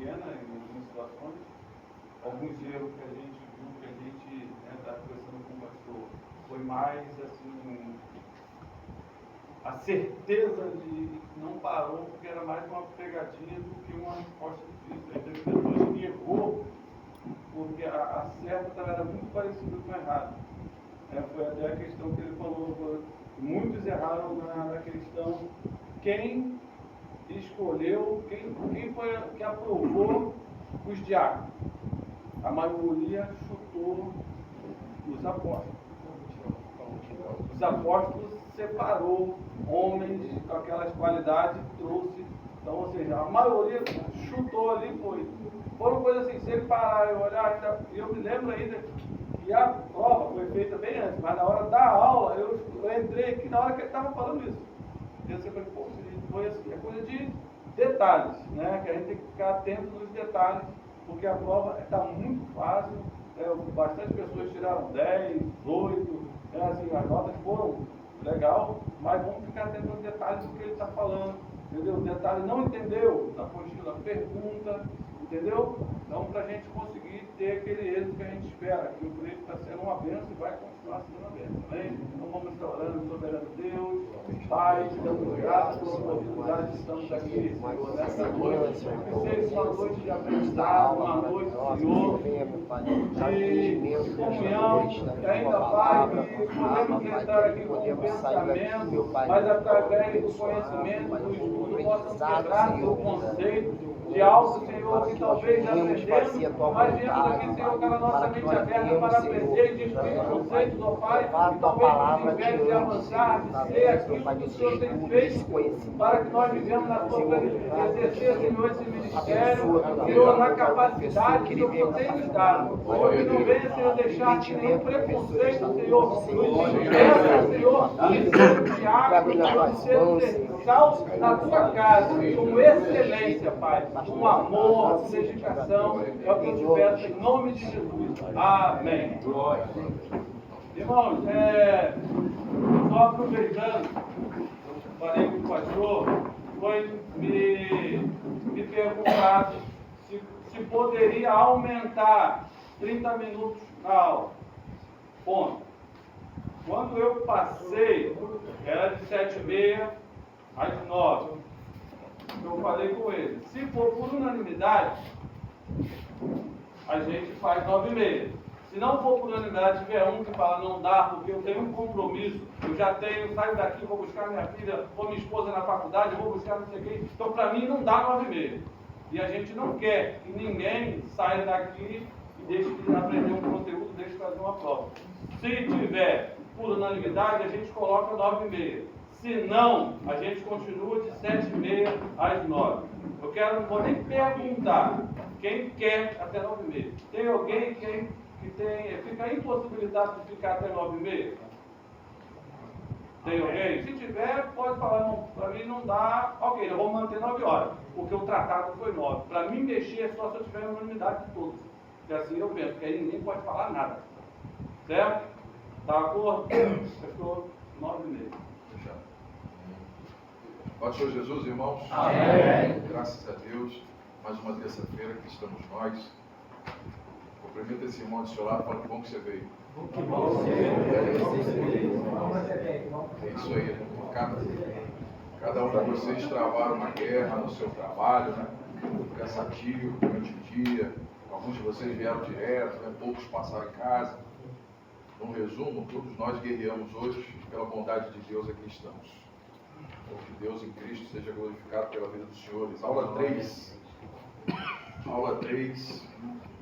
pequena em algumas situações. Alguns erros que a gente viu, que a gente está conversando com o pastor, foi mais assim, a certeza de que não parou, porque era mais uma pegadinha do que uma resposta de Cristo. Aí teve pessoas que errou, porque a certa era muito parecida com a errada. Foi até a questão que ele falou, muitos erraram na questão quem escolheu, quem foi que aprovou os diáconos. A maioria chutou os apóstolos. Os apóstolos separou homens com aquelas qualidades e trouxe. Então, ou seja, a maioria chutou ali, foram coisas assim, se ele parar e olhar, eu me lembro ainda que a prova foi feita bem antes, mas na hora da aula, eu entrei aqui na hora que ele estava falando isso. Eu falei, pô, foi assim, é coisa de detalhes, né? Que a gente tem que ficar atento nos detalhes, porque a prova está muito fácil, bastante pessoas tiraram 10, 8, assim, as notas foram legal, mas vamos ficar atento nos detalhes do que ele está falando, entendeu? O detalhe não entendeu na apostila, pergunta, entendeu? Então, para a gente conseguir ter aquele êxito que a gente espera, que o Cristo está sendo uma bênção e vai continuar sendo uma bênção, amém? Então, vamos estar orando, soberano Deus, Pai, te damos graças pela oportunidade de estamos aqui, Senhor, nessa noite, que seja uma noite de aprendizado, uma noite, Senhor, de comunhão, que ainda, Pai, que podemos entrar aqui com o pensamento, mas através do conhecimento, do estudo, possam quebrar o conceito de algo, Senhor, que talvez já aprendemos, mas viemos aqui, Senhor, com a nossa mente aberta para aprender e descobrir conceitos, ó Pai, e talvez nos impede de avançar, de ser aquilo que o Senhor tem feito, para que nós vivemos na Tua plenitude, exercer, Senhor, esse ministério, Senhor, na capacidade que o Senhor tem nos dado. Que não venha, Senhor, deixar que nenhum preconceito, Senhor, nos impeça, Senhor, de ser diácono, de ser sal na Tua casa, com excelência, Pai, com amor, com dedicação, é o que eu te peço em nome de Jesus. Amém. Irmãos, só aproveitando, falei com o pastor, foi me perguntado se poderia aumentar 30 minutos na aula. Ponto. Quando eu passei, era de 7h30 às 9h. Eu falei com ele, se for por unanimidade, a gente faz 9h30. Se não for por unanimidade, tiver um que fala não dá, porque eu tenho um compromisso, eu já tenho, saio daqui, vou buscar minha filha ou minha esposa na faculdade, vou buscar não sei quem, então para mim não dá 9h30. E a gente não quer que ninguém saia daqui e deixe de aprender um conteúdo, deixe de fazer uma prova. Se tiver por unanimidade, a gente coloca 9h30. Se não, a gente continua de 7h30 às 9h. Não vou nem perguntar quem quer até 9h30. Tem alguém que fica impossibilitado de ficar até 9h30? Tem alguém? Se tiver, pode falar, não, para mim não dá, ok, eu vou manter 9 horas, porque o tratado foi 9. Para mim mexer é só se eu tiver unanimidade de todos. Porque assim eu penso, porque aí ninguém pode falar nada. Certo? Tá de acordo? Fechou 9h30. Pode ser Jesus, irmãos? Amém. Graças a Deus, mais uma terça-feira que estamos nós. Cumprimenta esse irmão do seu lado, fala que bom que você veio. Que bom você veio. É isso aí, cada um de vocês travaram uma guerra no seu trabalho, né? Cansativo durante o dia. Alguns de vocês vieram direto, né? Poucos passaram em casa. No resumo, todos nós guerreamos hoje, pela bondade de Deus aqui estamos. Que Deus em Cristo seja glorificado pela vida dos senhores. Aula 3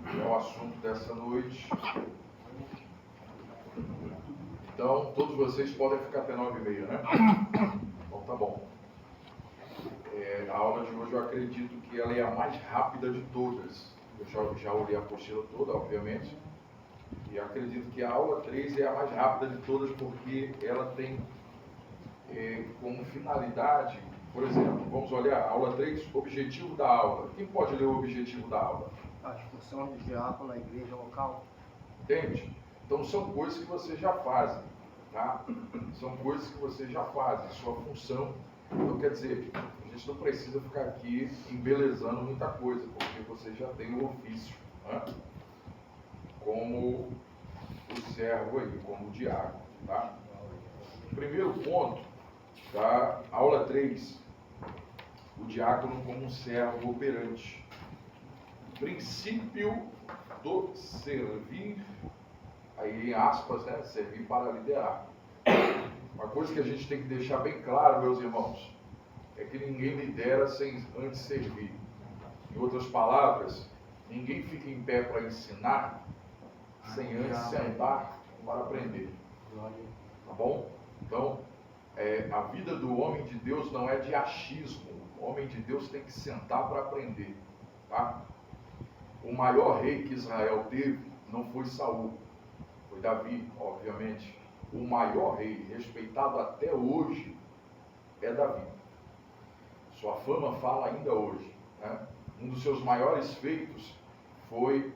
é o assunto dessa noite. Então, todos vocês podem ficar até 9h30, né? Então, tá bom. A aula de hoje eu acredito que ela é a mais rápida de todas. Eu já olhei a apostila toda, obviamente. E acredito que a aula 3 é a mais rápida de todas porque ela tem como finalidade, por exemplo, vamos olhar a aula 3, objetivo da aula. Quem pode ler o objetivo da aula? As funções de diácono na igreja local. Entende? Então são coisas que vocês já fazem, tá? São coisas que vocês já fazem. Sua função Então, quer dizer, a gente não precisa ficar aqui embelezando muita coisa, porque você já tem o ofício, né? Como o servo aí, como o diácono, tá? Primeiro ponto, tá? Aula 3, o diácono como um servo operante. Princípio do servir, aí em aspas, né? Servir para liderar. Uma coisa que a gente tem que deixar bem claro, meus irmãos, é que ninguém lidera sem antes servir. Em outras palavras, ninguém fica em pé para ensinar sem antes sentar para aprender. Tá bom? Então, a vida do homem de Deus não é de achismo. O homem de Deus tem que sentar para aprender. Tá? O maior rei que Israel teve não foi Saul, foi Davi, obviamente. O maior rei, respeitado até hoje, é Davi. Sua fama fala ainda hoje, né? Um dos seus maiores feitos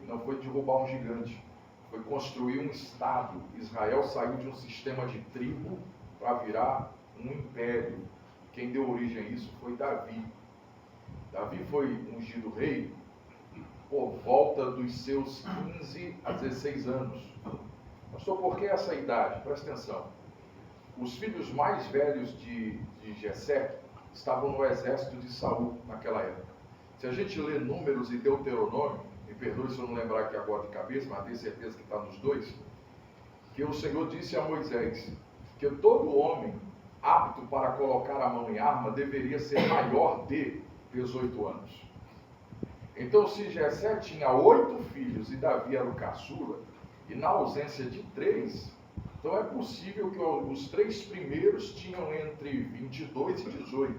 não foi derrubar um gigante, foi construir um estado. Israel saiu de um sistema de tribo para virar um império. Quem deu origem a isso foi Davi. Davi foi ungido rei por volta dos seus 15 a 16 anos. Pastor, por que essa idade? Presta atenção. Os filhos mais velhos de Jessé estavam no exército de Saul naquela época. Se a gente lê Números e Deuteronômio, me perdoe se eu não lembrar aqui agora de cabeça, mas tenho certeza que está nos dois, que o Senhor disse a Moisés que todo homem apto para colocar a mão em arma deveria ser maior de 18 anos. Então, se Jessé tinha 8 filhos e Davi era o caçula, e na ausência de 3, então é possível que os 3 primeiros tinham entre 22 e 18.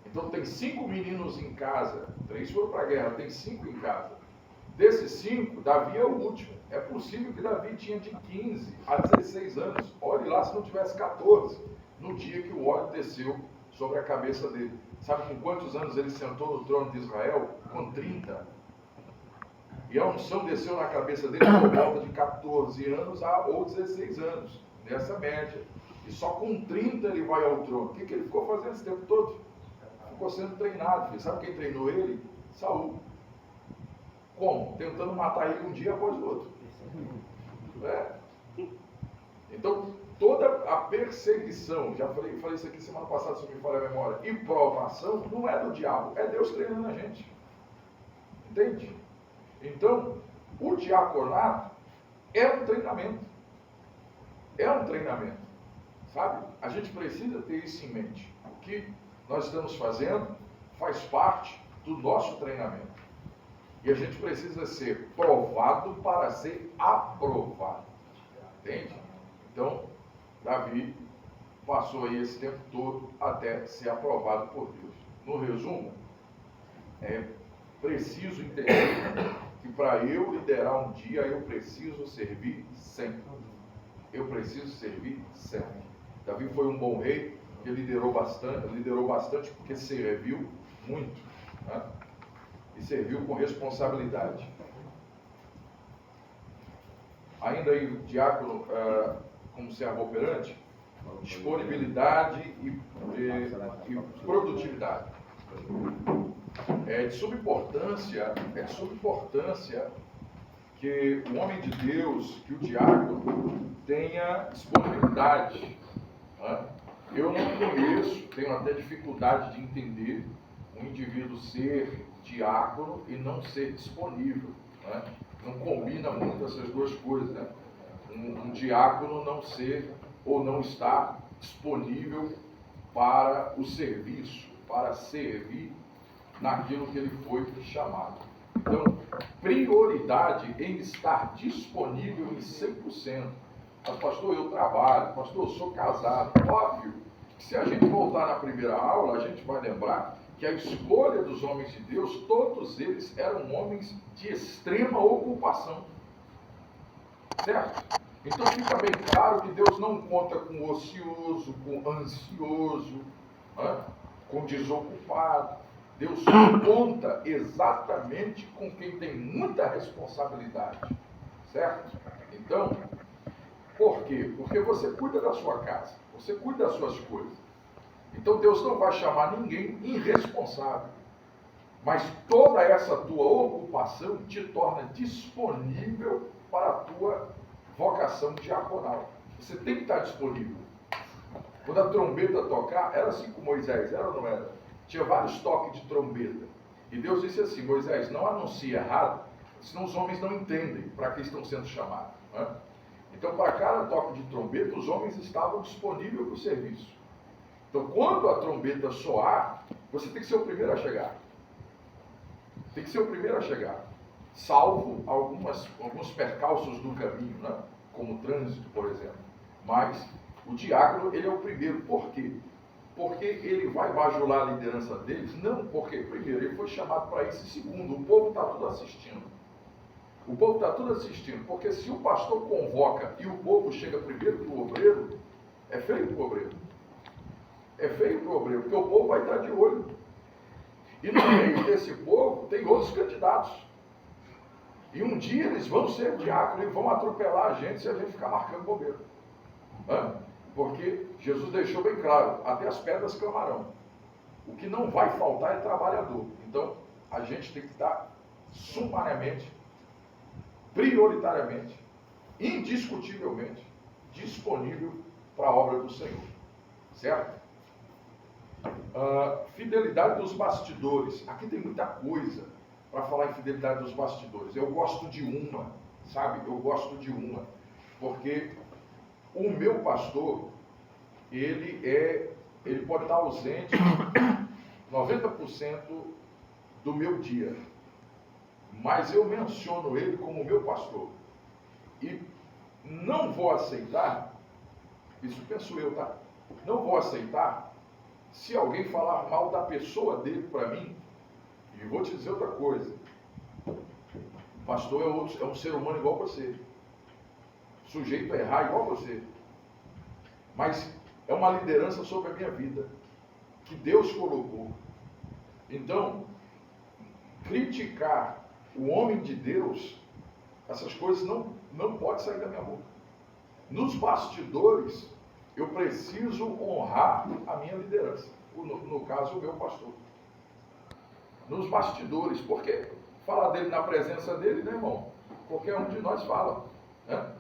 Então tem 5 meninos em casa, 3 foram para a guerra, tem 5 em casa. Desses 5, Davi é o último. É possível que Davi tinha de 15 a 16 anos. Olhe lá se não tivesse 14, no dia que o óleo desceu sobre a cabeça dele. Sabe com quantos anos ele sentou no trono de Israel? Com 30. E a unção desceu na cabeça dele por volta de 14 anos ou 16 anos, nessa média. E só com 30 ele vai ao trono. O que ele ficou fazendo esse tempo todo? Ficou sendo treinado. Filho. Sabe quem treinou ele? Saul. Como? Tentando matar ele um dia após o outro. Então, toda a perseguição, já falei isso aqui semana passada, se não me falha a memória, e provação, não é do diabo, é Deus treinando a gente. Entende? Então, o diaconato é um treinamento. É um treinamento. Sabe? A gente precisa ter isso em mente. O que nós estamos fazendo faz parte do nosso treinamento. E a gente precisa ser provado para ser aprovado. Entende? Então, Davi passou aí esse tempo todo até ser aprovado por Deus. No resumo, é preciso entender que para eu liderar um dia, eu preciso servir sempre. Eu preciso servir sempre. Davi foi um bom rei, que liderou bastante porque serviu muito, né? E serviu com responsabilidade. Ainda aí, o diácono, como servo operante, disponibilidade e produtividade. É de suma importância que o homem de Deus, que o diácono, tenha disponibilidade. Né? Eu não conheço, tenho até dificuldade de entender um indivíduo ser diácono e não ser disponível. Né? Não combina muito essas duas coisas. Né? Um diácono não ser ou não estar disponível para o serviço, para servir naquilo que ele foi chamado. Então, prioridade em estar disponível em 100%. Mas, pastor, eu trabalho, pastor, eu sou casado. Óbvio que se a gente voltar na primeira aula, a gente vai lembrar que a escolha dos homens de Deus, todos eles eram homens de extrema ocupação. Certo? Então fica bem claro que Deus não conta com ocioso, com ansioso, com desocupado. Deus conta exatamente com quem tem muita responsabilidade. Certo? Então, por quê? Porque você cuida da sua casa, você cuida das suas coisas. Então Deus não vai chamar ninguém irresponsável. Mas toda essa tua ocupação te torna disponível para a tua vocação diaconal. Você tem que estar disponível. Quando a trombeta tocar, era assim com Moisés, era ou não era? Tinha vários toques de trombeta. E Deus disse assim: Moisés, não anuncie errado, senão os homens não entendem para que estão sendo chamados. Né? Então, para cada toque de trombeta, os homens estavam disponíveis para o serviço. Então, quando a trombeta soar, você tem que ser o primeiro a chegar. Tem que ser o primeiro a chegar. Salvo alguns percalços do caminho, né? Como o trânsito, por exemplo. Mas o diácono, ele é o primeiro. Por quê? Porque ele vai bajular a liderança deles? Não, porque, primeiro, ele foi chamado para isso. E segundo, o povo está tudo assistindo. O povo está tudo assistindo. Porque se o pastor convoca e o povo chega primeiro que o obreiro, é feio para o obreiro. É feio para o obreiro, porque o povo vai estar de olho. E no meio desse povo tem outros candidatos. E um dia eles vão ser diáconos e vão atropelar a gente se a gente ficar marcando bobeira. Porque Jesus deixou bem claro, até as pedras clamarão. O que não vai faltar é trabalhador. Então, a gente tem que estar sumariamente, prioritariamente, indiscutivelmente, disponível para a obra do Senhor. Certo? Fidelidade dos bastidores. Aqui tem muita coisa para falar em fidelidade dos bastidores. Eu gosto de uma, sabe? Eu gosto de uma. Porque o meu pastor, ele pode estar ausente 90% do meu dia. Mas eu menciono ele como meu pastor. E não vou aceitar, isso penso eu, tá? Não vou aceitar se alguém falar mal da pessoa dele para mim. E vou te dizer outra coisa. O pastor é um ser humano igual você. Sujeito a errar igual você. Mas é uma liderança sobre a minha vida. Que Deus colocou. Então, criticar o homem de Deus, essas coisas não podem sair da minha boca. Nos bastidores, eu preciso honrar a minha liderança. No caso, o meu pastor. Nos bastidores, porque falar dele na presença dele, né, irmão? Qualquer um de nós fala. Né?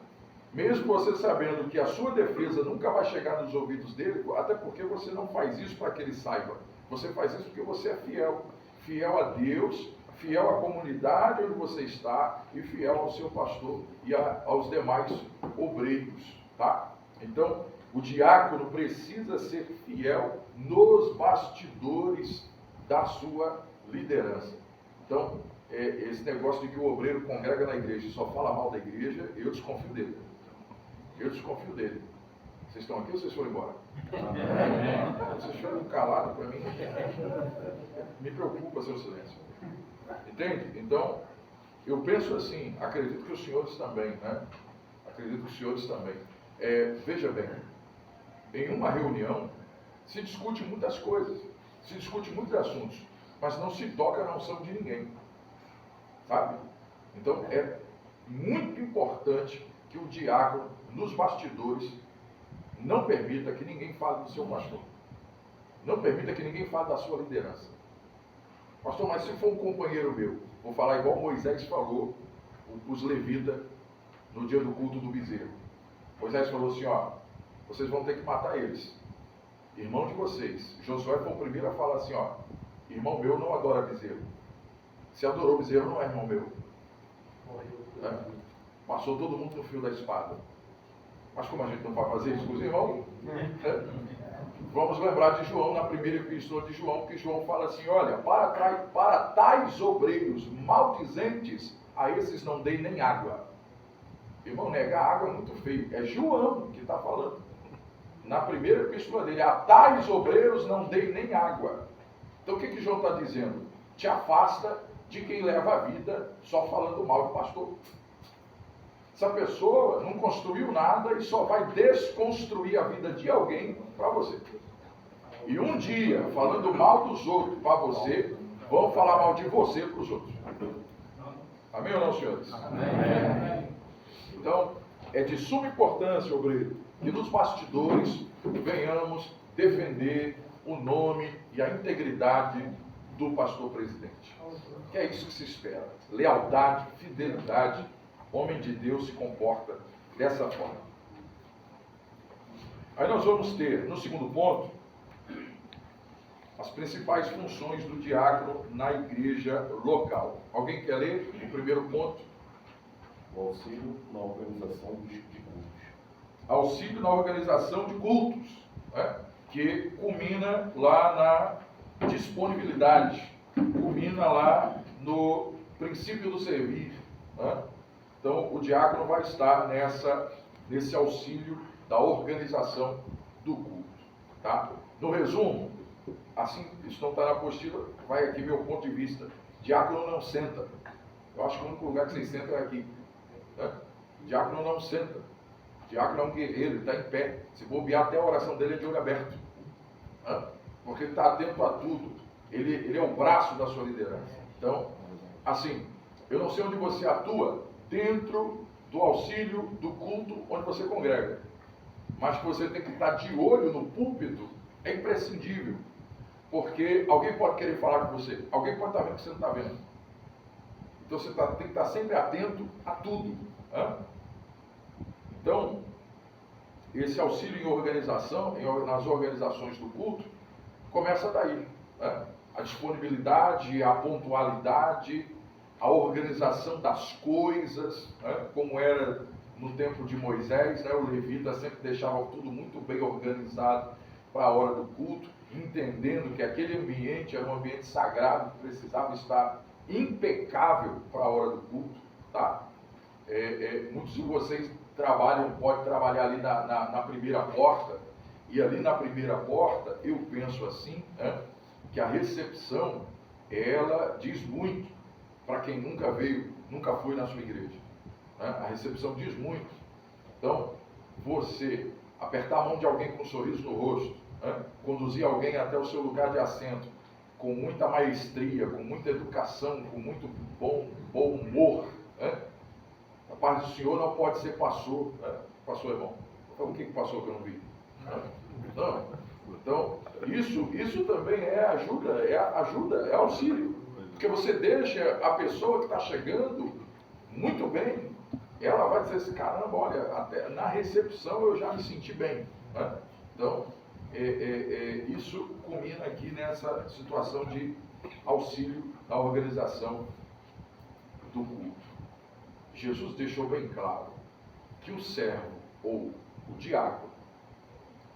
Mesmo você sabendo que a sua defesa nunca vai chegar nos ouvidos dele, até porque você não faz isso para que ele saiba. Você faz isso porque você é fiel. Fiel a Deus, fiel à comunidade onde você está e fiel ao seu pastor e aos demais obreiros. Tá? Então, o diácono precisa ser fiel nos bastidores da sua liderança. Então, esse negócio de que o obreiro congrega na igreja e só fala mal da igreja, eu desconfio dele. Eu desconfio dele. Vocês estão aqui ou vocês foram embora? Vocês foram calados para mim. Me preocupa seu silêncio. Entende? Então, eu penso assim, acredito que os senhores também, né? Acredito que os senhores também. Veja bem, em uma reunião se discute muitas coisas, se discute muitos assuntos, mas não se toca na unção de ninguém. Sabe? Então, é muito importante que o diácono, nos bastidores, não permita que ninguém fale do seu pastor. Não permita que ninguém fale da sua liderança. Pastor, mas se for um companheiro meu, vou falar igual Moisés falou, os levitas, no dia do culto do bezerro. Moisés falou assim, ó, vocês vão ter que matar eles. Irmão de vocês. Josué foi o primeiro a falar assim, ó, irmão meu não adora bezerro. Se adorou bezerro, não é irmão meu. Passou todo mundo no fio da espada. Mas como a gente não vai fazer isso com os irmãos, vamos lembrar de João, na primeira epístola de João, que João fala assim, olha, para tais obreiros maldizentes, a esses não dei nem água. Irmão, negar água é muito feio. É João que está falando. Na primeira epístola dele, a tais obreiros não dei nem água. Então o que João está dizendo? Te afasta de quem leva a vida só falando mal do pastor. Essa pessoa não construiu nada e só vai desconstruir a vida de alguém para você. E um dia, falando mal dos outros para você, vão falar mal de você para os outros. Amém ou não, senhores? Amém. Então, é de suma importância, obreiro, que nos bastidores venhamos defender o nome e a integridade do pastor presidente. Que é isso que se espera. Lealdade, fidelidade. Homem de Deus se comporta dessa forma. Aí nós vamos ter, no segundo ponto, as principais funções do diácono na igreja local. Alguém quer ler o primeiro ponto? O auxílio na organização de cultos. Auxílio na organização de cultos, né? Que culmina lá na disponibilidade, culmina lá no princípio do servir. Né? Então, o diácono vai estar nesse auxílio da organização do culto. Tá? No resumo, assim, isso não está na apostila, vai aqui meu ponto de vista. Diácono não senta. Eu acho que o único lugar que vocês sentam é aqui. Né? Diácono não senta. Diácono é um guerreiro, ele está em pé. Se bobear, até a oração dele é de olho aberto. Né? Porque ele está atento a tudo. Ele é o braço da sua liderança. Então, assim, eu não sei onde você atua dentro do auxílio do culto onde você congrega. Mas que você tem que estar de olho no púlpito é imprescindível. Porque alguém pode querer falar com você, alguém pode estar vendo que você não está vendo. Então você tem que estar sempre atento a tudo. Né? Então, esse auxílio em organização, nas organizações do culto, começa daí. Né? A disponibilidade, a pontualidade, a organização das coisas, né? Como era no tempo de Moisés, né? O levita sempre deixava tudo muito bem organizado para a hora do culto, entendendo que aquele ambiente era um ambiente sagrado, que precisava estar impecável para a hora do culto. Tá? Muitos de vocês podem trabalhar ali na primeira porta, e ali na primeira porta, eu penso assim, né? Que a recepção, ela diz muito para quem nunca veio, nunca foi na sua igreja. Né? A recepção diz muito. Então, você apertar a mão de alguém com um sorriso no rosto, né? Conduzir alguém até o seu lugar de assento, com muita maestria, com muita educação, com muito bom humor. Né? A parte do senhor não pode ser pastor. Né? Pastor, irmão. O que passou que eu não vi? Não. Então, isso também é ajuda, é auxílio. Porque você deixa a pessoa que está chegando muito bem, ela vai dizer assim, caramba, olha, até na recepção eu já me senti bem. Né? Então, isso culmina aqui nessa situação de auxílio na organização do culto. Jesus deixou bem claro que o servo ou o diácono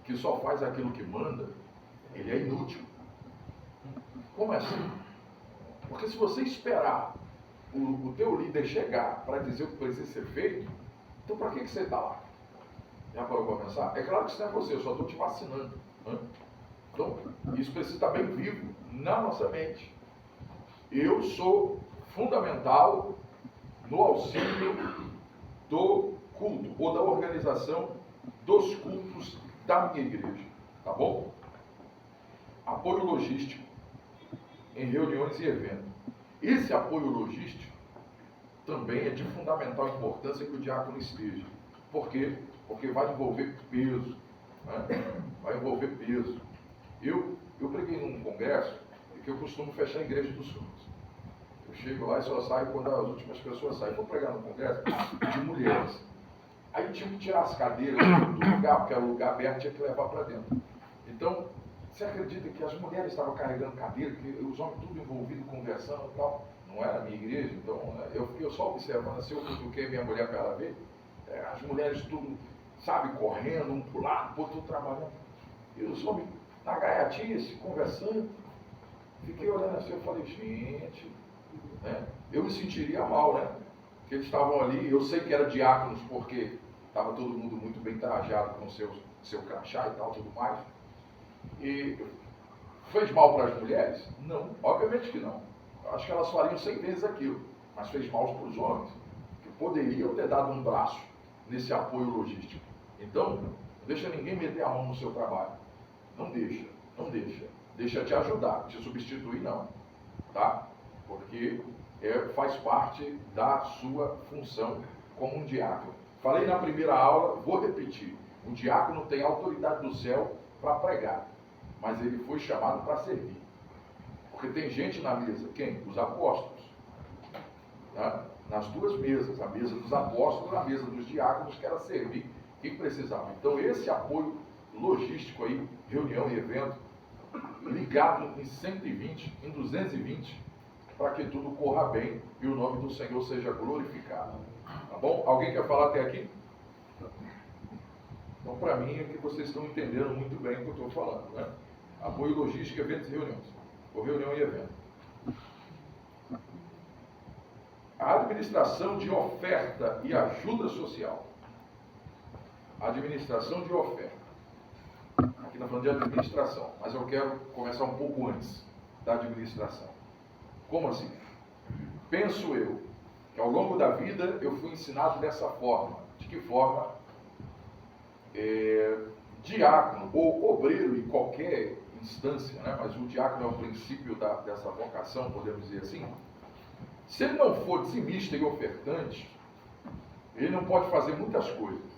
que só faz aquilo que manda, ele é inútil. Como é assim? Porque se você esperar o teu líder chegar para dizer o que precisa ser feito, então para que você está lá? Já parou para pensar? É claro que isso não é você, eu só estou te vacinando. Né? Então, isso precisa estar bem vivo na nossa mente. Eu sou fundamental no auxílio do culto, ou da organização dos cultos da minha igreja. Tá bom? Apoio logístico em reuniões e eventos. Esse apoio logístico também é de fundamental importância que o diácono esteja. Por quê? Porque vai envolver peso. Né? Vai envolver peso. Eu preguei num congresso que eu costumo fechar a igreja dos surdos. Eu chego lá e só saio quando as últimas pessoas saem. Vou pregar num congresso de mulheres. Aí tinha que tirar as cadeiras do lugar, porque era um lugar aberto, tinha que levar para dentro. Então, você acredita que as mulheres estavam carregando cadeira, que os homens tudo envolvidos, conversando e tal? Não era a minha igreja, então eu fiquei só observando assim, eu cutuquei minha mulher para ela ver, as mulheres tudo, sabe, correndo, um pro lado, outro trabalhando. E os homens na gaiatice, conversando. Fiquei olhando assim, eu falei, gente, né? Eu me sentiria mal, né? Porque eles estavam ali, eu sei que eram diáconos, porque estava todo mundo muito bem trajado com seu crachá e tal, tudo mais. E fez mal para as mulheres? Não, obviamente que não. Eu acho que elas fariam 100 vezes aquilo, mas fez mal para os homens, que poderiam ter dado um braço nesse apoio logístico. Então, não deixa ninguém meter a mão no seu trabalho. Não deixa, não deixa. Deixa te ajudar, te substituir não. Tá? Porque faz parte da sua função como um diácono. Falei na primeira aula, vou repetir. O diácono tem autoridade do céu para pregar. mas ele foi chamado para servir. Porque tem gente na mesa, quem? Os apóstolos. Tá? Nas duas mesas, a mesa dos apóstolos e a mesa dos diáconos, que era servir quem precisava. Então esse apoio logístico aí, reunião e evento, ligado em 120, em 220, para que tudo corra bem e o nome do Senhor seja glorificado. Tá bom? Alguém quer falar até aqui? Então, para mim, é que vocês estão entendendo muito bem o que eu estou falando, né? Apoio logístico, eventos e reuniões. Ou reunião e evento. A administração de oferta e ajuda social. Administração de oferta. Aqui está falando de administração, mas eu quero começar um pouco antes da administração. Como assim? Penso eu que ao longo da vida eu fui ensinado dessa forma. De que forma? Diácono ou obreiro em qualquer instância, né? Mas o diácono é o princípio dessa vocação, podemos dizer assim. Se ele não for dizimista e ofertante, ele não pode fazer muitas coisas.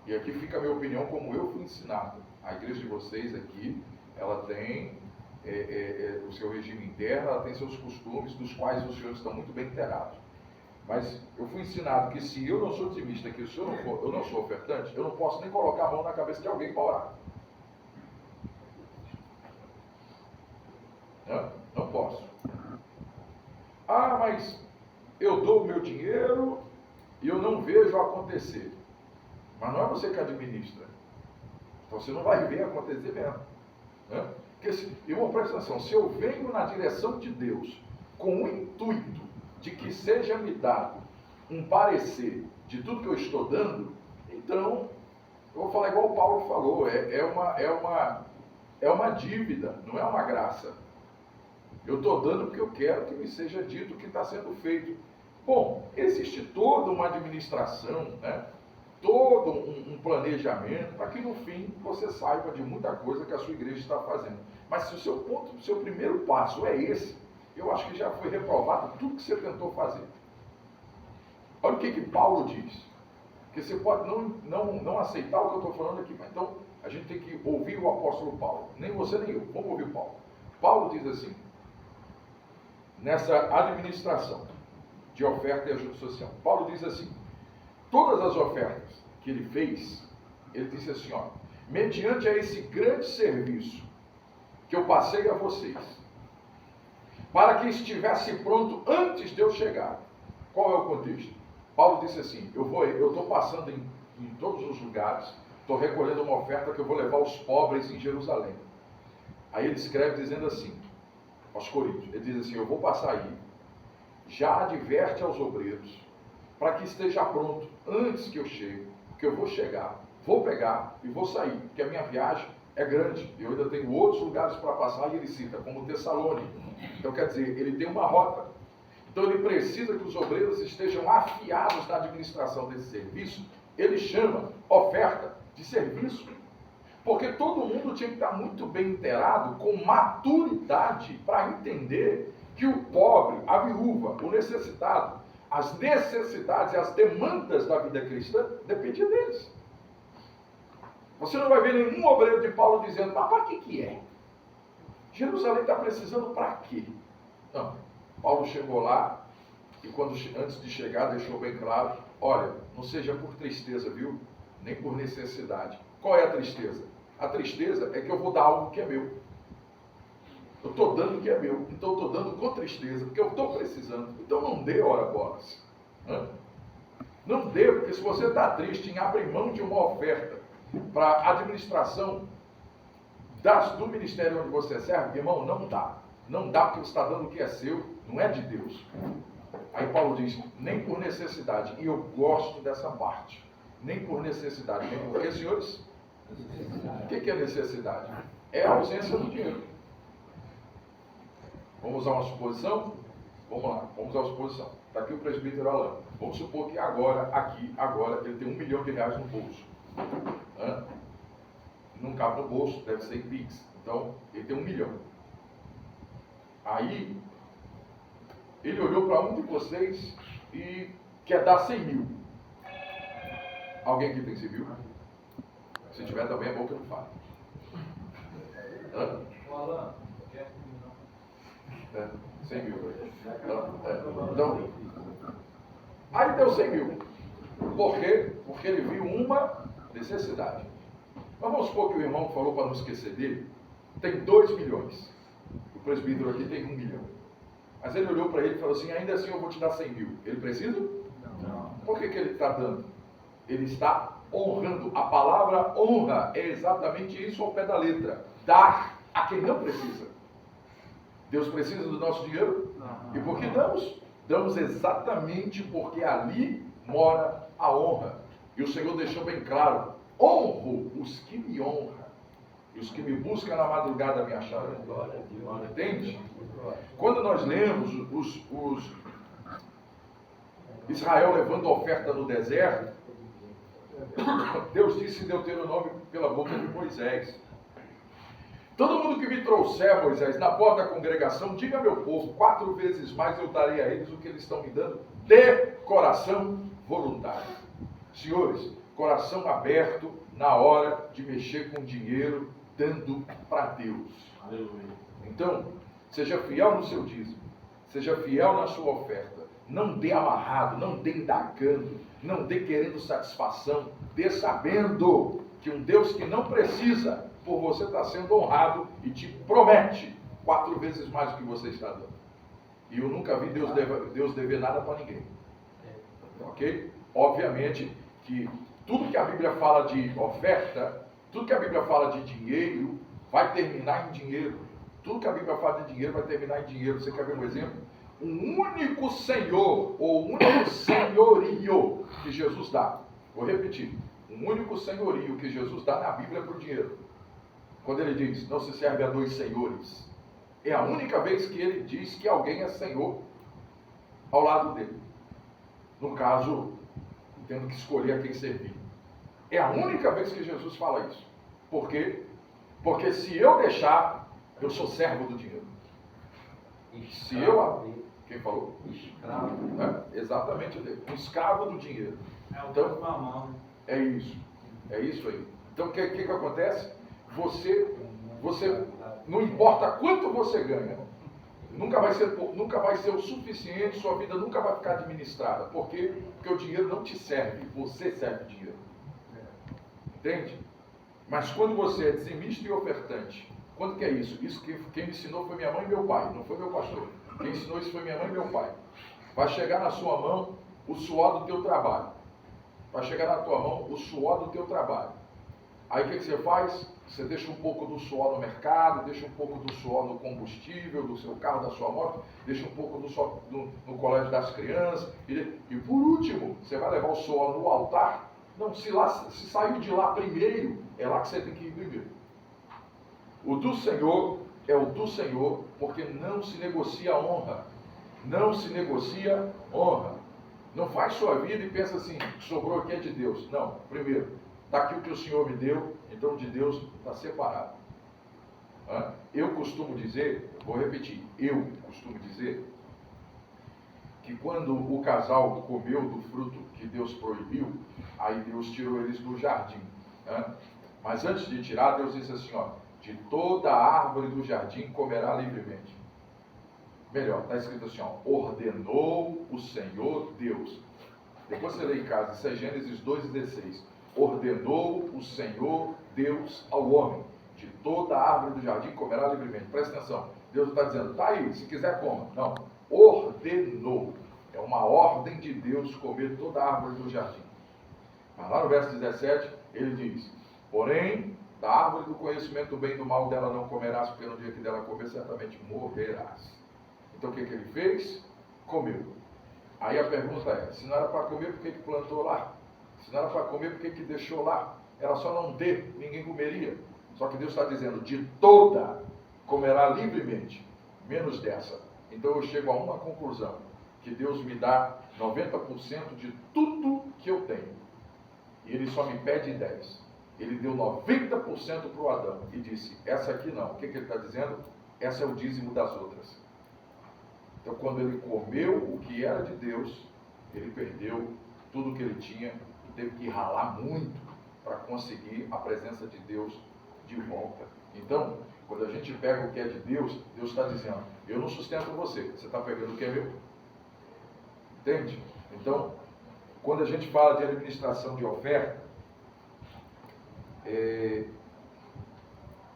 E aqui fica a minha opinião como eu fui ensinado. A igreja de vocês aqui, ela tem o seu regime interno, ela tem seus costumes, dos quais os senhores estão muito bem inteirados. Mas eu fui ensinado que se eu não sou dizimista, que se eu não sou ofertante, eu não posso nem colocar a mão na cabeça de alguém para orar. Não posso. Ah, mas eu dou o meu dinheiro e eu não vejo acontecer. Mas não é você que administra. Então você não vai ver acontecer mesmo. Né? Porque presta atenção, se eu venho na direção de Deus com o intuito de que seja me dado um parecer de tudo que eu estou dando, então eu vou falar igual o Paulo falou, é uma dívida, não é uma graça. Eu estou dando porque eu quero que me seja dito o que está sendo feito. Bom, existe toda uma administração, né? Todo um planejamento para que no fim você saiba de muita coisa que a sua igreja está fazendo. Mas se o seu primeiro passo é esse, eu acho que já foi reprovado tudo que você tentou fazer. Olha o que Paulo diz. Porque você pode não aceitar o que eu estou falando aqui, mas então a gente tem que ouvir o apóstolo Paulo. Nem você nem eu. Vamos ouvir Paulo. Paulo diz assim, nessa administração de oferta e ajuda social. Paulo diz assim, todas as ofertas que ele fez, ele disse assim, ó, mediante a esse grande serviço que eu passei a vocês, para que estivesse pronto antes de eu chegar. Qual é o contexto? Paulo disse assim, eu estou passando em todos os lugares, estou recolhendo uma oferta que eu vou levar aos pobres em Jerusalém. Aí ele escreve dizendo assim, aos Coríntios, ele diz assim, eu vou passar aí, já adverte aos obreiros, para que esteja pronto antes que eu chegue, que eu vou chegar, vou pegar e vou sair, porque a minha viagem é grande, eu ainda tenho outros lugares para passar, e ele cita, como Tessalônica. Então quer dizer, ele tem uma rota. Então ele precisa que os obreiros estejam afiados na administração desse serviço, ele chama oferta de serviço. Porque todo mundo tinha que estar muito bem inteirado, com maturidade, para entender que o pobre, a viúva, o necessitado, as necessidades e as demandas da vida cristã dependiam deles. Você não vai ver nenhum obreiro de Paulo dizendo, mas para que é? Jerusalém está precisando para quê? Não. Paulo chegou lá e antes de chegar deixou bem claro, olha, não seja por tristeza, viu? Nem por necessidade. Qual é a tristeza? A tristeza é que eu vou dar algo que é meu. Eu estou dando o que é meu, então eu estou dando com tristeza, porque eu estou precisando. Então não dê ora bolas. Não dê, porque se você está triste em abrir mão de uma oferta para a administração do ministério onde você serve, irmão, não dá. Não dá porque você está dando o que é seu, não é de Deus. Aí Paulo diz, nem por necessidade, e eu gosto dessa parte. Nem por necessidade, nem por quê, senhores? O que é necessidade? É a ausência do dinheiro. Vamos usar uma suposição? Vamos lá, vamos usar uma suposição. Está aqui o presbítero Alain. Vamos supor que agora, ele tem R$1 milhão no bolso. Não cabe no bolso, deve ser em Pix. Então, ele tem 1 milhão. Aí, ele olhou para um de vocês e quer dar 100 mil. Alguém aqui tem 100 mil? Se tiver também é bom que eu não fale. Hã? O Alan, quer 100 mil. Então, aí deu 100 mil. Por quê? Porque ele viu uma necessidade. Mas vamos supor que o irmão falou para não esquecer dele, tem 2 milhões. O presbítero aqui tem 1 milhão. Mas ele olhou para ele e falou assim, ainda assim eu vou te dar 100 mil. Ele precisa? Não. Por que ele está dando? Ele está honrando. A palavra honra é exatamente isso ao pé da letra. Dar a quem não precisa. Deus precisa do nosso dinheiro? E por que damos? Damos exatamente porque ali mora a honra. E o Senhor deixou bem claro, honro os que me honram. E os que me buscam na madrugada me acharão. Entende? Quando nós lemos os Israel levando a oferta no deserto, Deus disse em Deuteronômio pela boca de Moisés: todo mundo que me trouxer, Moisés, na porta da congregação, diga a meu povo, 4 vezes mais eu darei a eles o que eles estão me dando, de coração voluntário. Senhores, coração aberto na hora de mexer com dinheiro, dando para Deus. Aleluia. Então, seja fiel no seu dízimo, seja fiel na sua oferta. Não dê amarrado, não dê indagando, não dê querendo satisfação, dê sabendo que um Deus que não precisa, por você está sendo honrado e te promete 4 vezes mais do que você está dando. E eu nunca vi Deus dever nada para ninguém. Ok? Obviamente que tudo que a Bíblia fala de oferta, tudo que a Bíblia fala de dinheiro, vai terminar em dinheiro. Tudo que a Bíblia fala de dinheiro vai terminar em dinheiro. Você quer ver um exemplo? Um único Senhor, ou um único senhorio que Jesus dá. Vou repetir. Um único senhorio que Jesus dá na Bíblia para o dinheiro. Quando ele diz, não se serve a 2 senhores. É a única vez que ele diz que alguém é senhor ao lado dele. No caso, tendo que escolher a quem servir. É a única vez que Jesus fala isso. Por quê? Porque se eu deixar, eu sou servo do dinheiro. Se eu... Quem falou? escravo. Exatamente, um escravo do dinheiro. Então, mamão. é isso. É isso aí. Então, o que acontece? Você, não importa quanto você ganha, nunca vai ser o suficiente, sua vida nunca vai ficar administrada. Por quê? Porque o dinheiro não te serve, você serve o dinheiro. Entende? Mas quando você é dizimista e ofertante, quando que é isso? Isso quem me ensinou foi minha mãe e meu pai, não foi meu pastor. Quem ensinou isso foi minha mãe e meu pai. Vai chegar na sua mão o suor do teu trabalho. Vai chegar na tua mão o suor do teu trabalho. Aí o que você faz? Você deixa um pouco do suor no mercado, deixa um pouco do suor no combustível, do seu carro, da sua moto, deixa um pouco do suor no colégio das crianças. E por último, você vai levar o suor no altar. Não, se saiu de lá primeiro, é lá que você tem que ir primeiro. O do Senhor é o do Senhor, porque não se negocia honra. Não se negocia honra. Não faz sua vida e pensa assim, sobrou aqui é de Deus. Não, primeiro, está aqui o que o Senhor me deu, então de Deus está separado. Eu costumo dizer, vou repetir, eu costumo dizer, que quando o casal comeu do fruto que Deus proibiu, aí Deus tirou eles do jardim. Mas antes de tirar, Deus disse assim, ó, de toda árvore do jardim comerá livremente. Melhor, está escrito assim, ó, ordenou o Senhor Deus. Depois você lê em casa, isso é Gênesis 2,16. Ordenou o Senhor Deus ao homem, de toda árvore do jardim comerá livremente. Presta atenção, Deus está dizendo, tá aí, se quiser coma. Não, ordenou. É uma ordem de Deus comer toda árvore do jardim. Mas lá no verso 17, ele diz, porém, da árvore do conhecimento do bem e do mal dela não comerás, porque no dia que dela comer, certamente morrerás. Então o que ele fez? Comeu. Aí a pergunta é, se não era para comer, por que plantou lá? Se não era para comer, por que deixou lá? Era só não ter, ninguém comeria. Só que Deus está dizendo, de toda comerá livremente, menos dessa. Então eu chego a uma conclusão, que Deus me dá 90% de tudo que eu tenho. E Ele só me pede 10%. Ele deu 90% para o Adão e disse, essa aqui não. O que ele está dizendo? Essa é o dízimo das outras. Então quando ele comeu o que era de Deus, ele perdeu tudo que ele tinha e teve que ralar muito para conseguir a presença de Deus de volta. Então, Quando a gente pega o que é de Deus, Deus está dizendo, eu não sustento você, você está pegando o que é meu. Entende? Então, quando a gente fala de administração de oferta,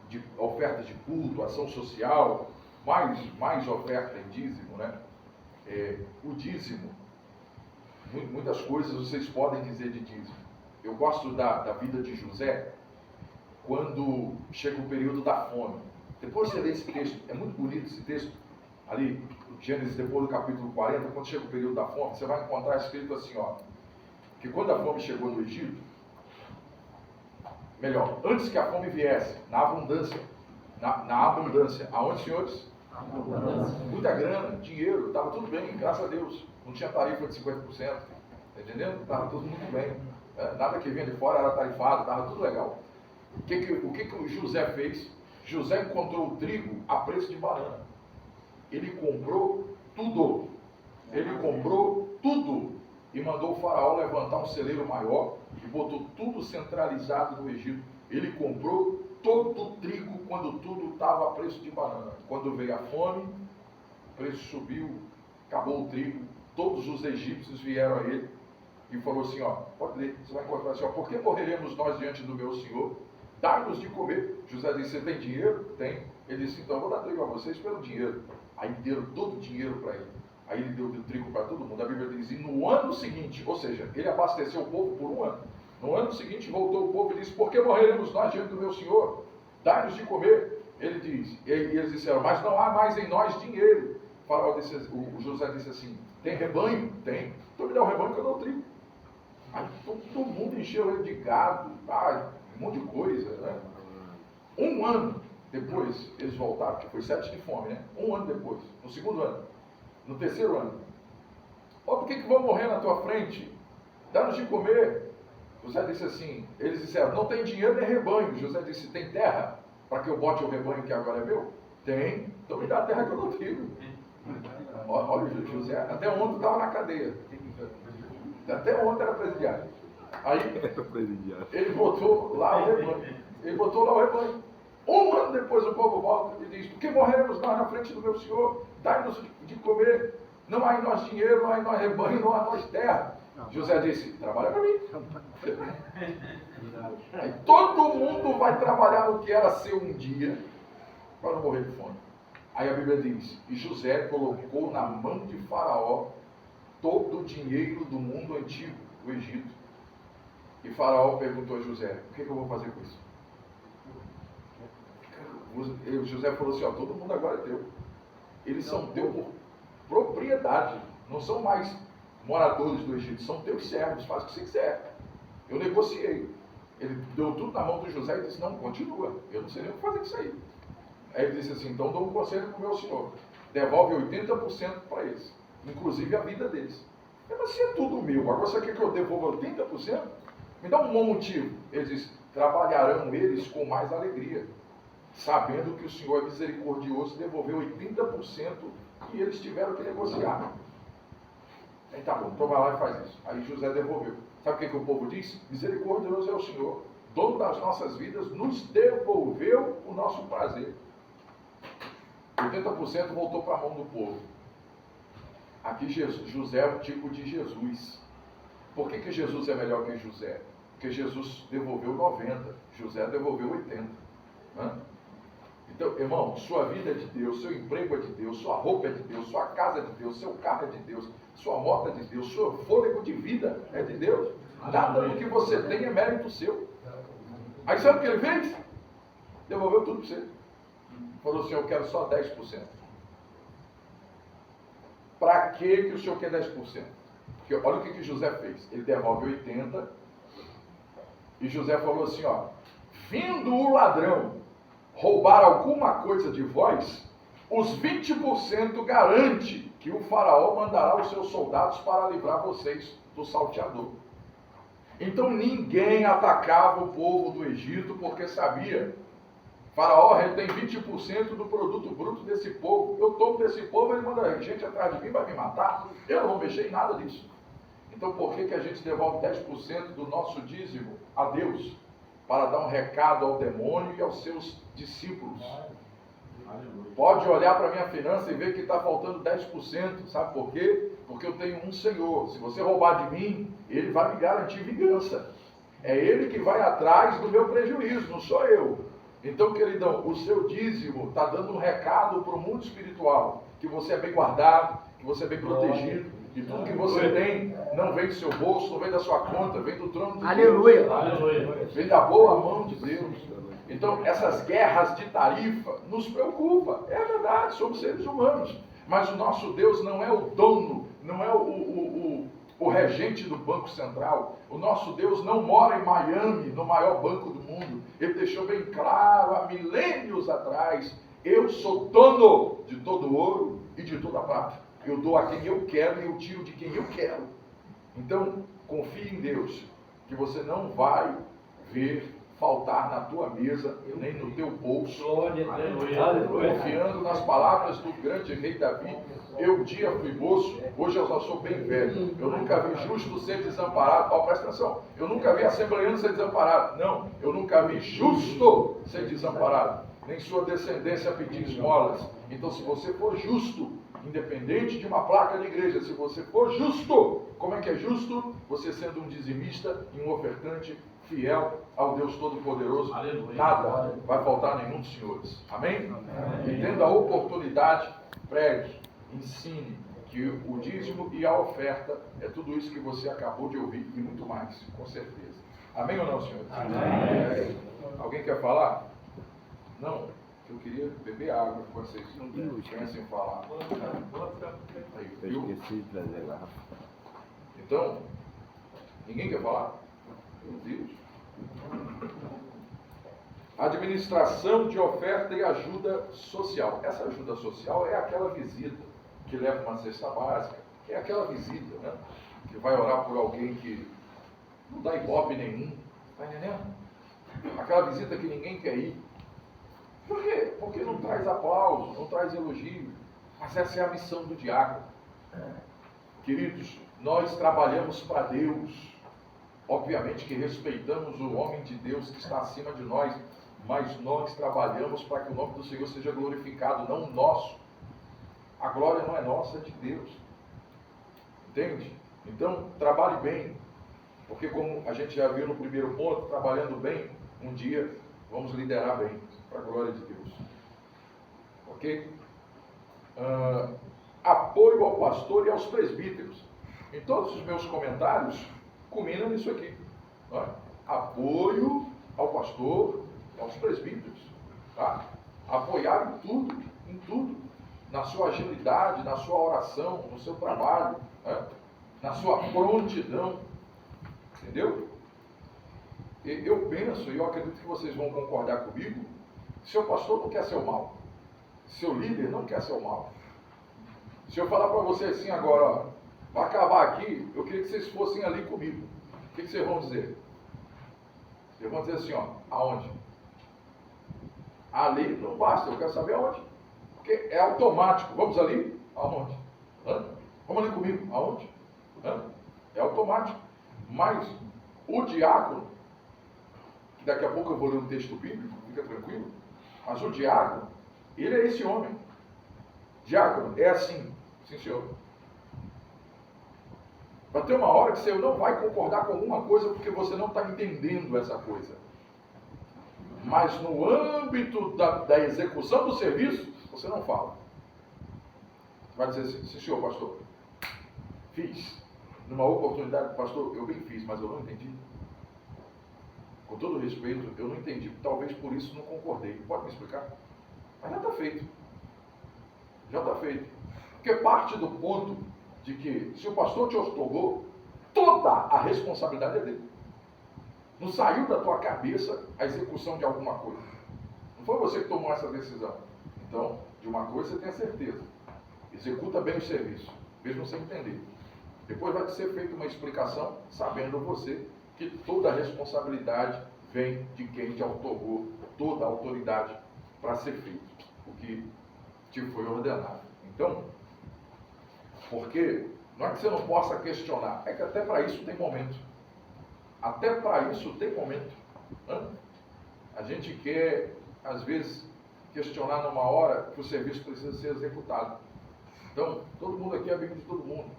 de ofertas de culto, ação social, mais oferta em dízimo, né? O dízimo, muitas coisas vocês podem dizer de dízimo. Eu gosto da vida de José, quando chega o período da fome. Depois você lê esse texto, é muito bonito esse texto, ali, Gênesis, depois do capítulo 40, quando chega o período da fome, você vai encontrar escrito assim, ó, que quando a fome chegou no Egito, melhor, antes que a fome viesse, na abundância, aonde, senhores? Abundância. Muita grana, dinheiro, estava tudo bem, graças a Deus, não tinha tarifa de 50%, tá entendendo? Estava tudo muito bem, nada que vinha de fora era tarifado, estava tudo legal. O que o José fez? José encontrou o trigo a preço de banana. Ele comprou tudo. Ele comprou tudo. E mandou o faraó levantar um celeiro maior e botou tudo centralizado no Egito. Ele comprou todo o trigo quando tudo estava a preço de banana. Quando veio a fome, o preço subiu, acabou o trigo, todos os egípcios vieram a ele e falou assim, ó, pode ler, você vai encontrar assim, ó, por que morreremos nós diante do meu Senhor? Dá-nos de comer. José disse, você tem dinheiro? Tem. Ele disse, então eu vou dar trigo a vocês pelo dinheiro. Aí deram todo o dinheiro para ele. Aí ele deu trigo para todo mundo. A Bíblia diz, e no ano seguinte, ou seja, ele abasteceu o povo por um ano. No ano seguinte voltou o povo e disse, por que morreremos nós diante do meu Senhor? Dá-nos de comer. Ele diz, e eles disseram, mas não há mais em nós dinheiro. O José disse assim, tem rebanho? Tem. Então me dá o rebanho que eu dou trigo. Aí todo mundo encheu ele de gado, um monte de coisa, né? Um ano depois, eles voltaram, porque foi 7 de fome, né? Um ano depois, no segundo ano, no terceiro ano. Por que vão morrer na tua frente? Dá-nos de comer. José disse assim, eles disseram, não tem dinheiro nem rebanho. José disse, tem terra para que eu bote o rebanho que agora é meu? Tem, então me dá a terra que eu não trigo. Olha, José, até ontem estava na cadeia. Até ontem era presidiário. Aí, ele botou lá o rebanho. Um ano depois o povo volta e diz, por que morreremos nós na frente do meu Senhor? Dai-nos de comer. Não há em nós dinheiro, não há em nós rebanho, não há em nós terra. José disse, trabalha para mim. Aí todo mundo vai trabalhar no que era seu um dia, para não morrer de fome. Aí a Bíblia diz, e José colocou na mão de Faraó todo o dinheiro do mundo antigo, do Egito. E Faraó perguntou a José, o que eu vou fazer com isso? E José falou assim, ó, todo mundo agora é teu. Eles são teu por propriedade, não são mais moradores do Egito, são teus servos, faz o que você quiser. Eu negociei. Ele deu tudo na mão do José e disse, não, continua, eu não sei nem o que fazer com isso aí. Aí ele disse assim, então dou um conselho para o meu senhor, devolve 80% para eles, inclusive a vida deles. Mas se é tudo meu, agora você quer que eu devolva 80%? Me dá um bom motivo. Ele diz, trabalharão eles com mais alegria, sabendo que o Senhor é misericordioso e devolveu 80% que eles tiveram que negociar. Aí tá bom, então vai lá e faz isso. Aí José devolveu. Sabe o que o povo diz? Misericordioso é o Senhor, dono das nossas vidas, nos devolveu o nosso prazer. 80% voltou para a mão do povo. Aqui José é um tipo de Jesus. Por que Jesus é melhor que José? Porque Jesus devolveu 90, José devolveu 80. Então, irmão, sua vida é de Deus, seu emprego é de Deus, sua roupa é de Deus, sua casa é de Deus, seu carro é de Deus, sua moto é de Deus, seu fôlego de vida é de Deus. Nada do que você tem é mérito seu. Aí sabe o que ele fez? Devolveu tudo para você. Falou assim, eu quero só 10%. Para que o senhor quer 10%? Porque olha o que José fez. Ele devolve 80%. E José falou assim, ó, vindo o ladrão roubar alguma coisa de vós, os 20% garante que o faraó mandará os seus soldados para livrar vocês do salteador. Então ninguém atacava o povo do Egito porque sabia, faraó retém 20% do produto bruto desse povo, eu tomo desse povo, ele manda gente atrás de mim, vai me matar, eu não vou mexer em nada disso. Então por que a gente devolve 10% do nosso dízimo a Deus? Para dar um recado ao demônio e aos seus discípulos. Pode olhar para a minha finança e ver que está faltando 10%. Sabe por quê? Porque eu tenho um Senhor. Se você roubar de mim, Ele vai me garantir vingança. É Ele que vai atrás do meu prejuízo, não sou eu. Então, queridão, o seu dízimo está dando um recado para o mundo espiritual, que você é bem guardado, que você é bem protegido, e tudo que você tem não vem do seu bolso, não vem da sua conta, vem do trono de Aleluia. Deus. Aleluia. Vem da boa mão de Deus. Então, essas guerras de tarifa nos preocupam. É verdade, somos seres humanos. Mas o nosso Deus não é o dono, não é o regente do Banco Central. O nosso Deus não mora em Miami, no maior banco do mundo. Ele deixou bem claro há milênios atrás: eu sou dono de todo o ouro e de toda a prata. Eu dou a quem eu quero e eu tiro de quem eu quero. Então, confie em Deus, que você não vai ver faltar na tua mesa, nem no teu bolso. Confiando nas palavras do grande rei Davi. Eu um dia fui moço, hoje eu só sou bem velho. Eu nunca vi justo ser desamparado. Ó, presta atenção. Eu nunca vi assembleiano ser desamparado. Não, eu nunca vi justo ser desamparado. Nem sua descendência pedir esmolas. Então, se você for justo, independente de uma placa de igreja, se você for justo, como é que é justo? Você sendo um dizimista e um ofertante fiel ao Deus Todo-Poderoso. Aleluia. Nada vai faltar a nenhum dos senhores. Amém? E tendo a oportunidade, pregue, ensine que o dízimo e a oferta é tudo isso que você acabou de ouvir e muito mais, com certeza. Amém ou não, senhores? Amém. Alguém quer falar? Não? Eu queria beber água com vocês. Não pensem em falar. Aí, Eu viu? esqueci de trazer lá. Então, ninguém quer falar? Meu Deus. Administração de oferta e ajuda social. Essa ajuda social é aquela visita que leva uma cesta básica, que é aquela visita, né? Que vai orar por alguém que não dá ibope nenhum. Está entendendo? Aquela visita que ninguém quer ir. Por quê? Porque não traz aplauso, não traz elogio. Mas essa é a missão do diácono. Queridos, nós trabalhamos para Deus. Obviamente que respeitamos o homem de Deus que está acima de nós, mas nós trabalhamos para que o nome do Senhor seja glorificado, não o nosso. A glória não é nossa, é de Deus. Entende? Então, trabalhe bem, porque como a gente já viu no primeiro ponto, trabalhando bem, um dia vamos liderar bem, para a glória de Deus. Ok? Apoio ao pastor e aos presbíteros. Em todos os meus comentários, culmina nisso aqui. Não é? Apoio ao pastor, aos presbíteros. Tá? Apoiar em tudo. Na sua agilidade, na sua oração, no seu trabalho, né? Na sua prontidão. Entendeu? Eu penso, e eu acredito que vocês vão concordar comigo, seu pastor não quer seu mal. Seu líder não quer seu mal. Se eu falar para você assim agora, ó, vai acabar aqui, eu queria que vocês fossem ali comigo. O que vocês vão dizer? Vocês vão dizer assim, ó, aonde? Ali não basta, eu quero saber aonde. Porque é automático. Vamos ali? Aonde? Hã? Vamos ali comigo? Aonde? Hã? É automático. Mas o diácono, que daqui a pouco eu vou ler um texto bíblico, fica tranquilo, mas o diácono, ele é esse homem. Diácono é assim, sim senhor. Vai ter uma hora que você não vai concordar com alguma coisa porque você não está entendendo essa coisa. Mas no âmbito da execução do serviço, você não fala. Vai dizer assim, sim senhor pastor, fiz. Numa oportunidade, pastor, eu bem fiz, mas eu não entendi. Com todo respeito, eu não entendi. Talvez por isso não concordei. Pode me explicar? Mas já está feito. Já está feito. Porque parte do ponto de que se o pastor te outorgou, toda a responsabilidade é dele. Não saiu da tua cabeça a execução de alguma coisa. Não foi você que tomou essa decisão. Então, de uma coisa você tem certeza. Executa bem o serviço, mesmo sem entender. Depois vai ser feita uma explicação, sabendo você que toda a responsabilidade vem de quem te outorgou toda a autoridade para ser feito o que te foi ordenado. Então, porque não é que você não possa questionar, é que até para isso tem momento. Até para isso tem momento. A gente quer, às vezes, questionar numa hora que o serviço precisa ser executado. Então, todo mundo aqui é amigo de todo mundo.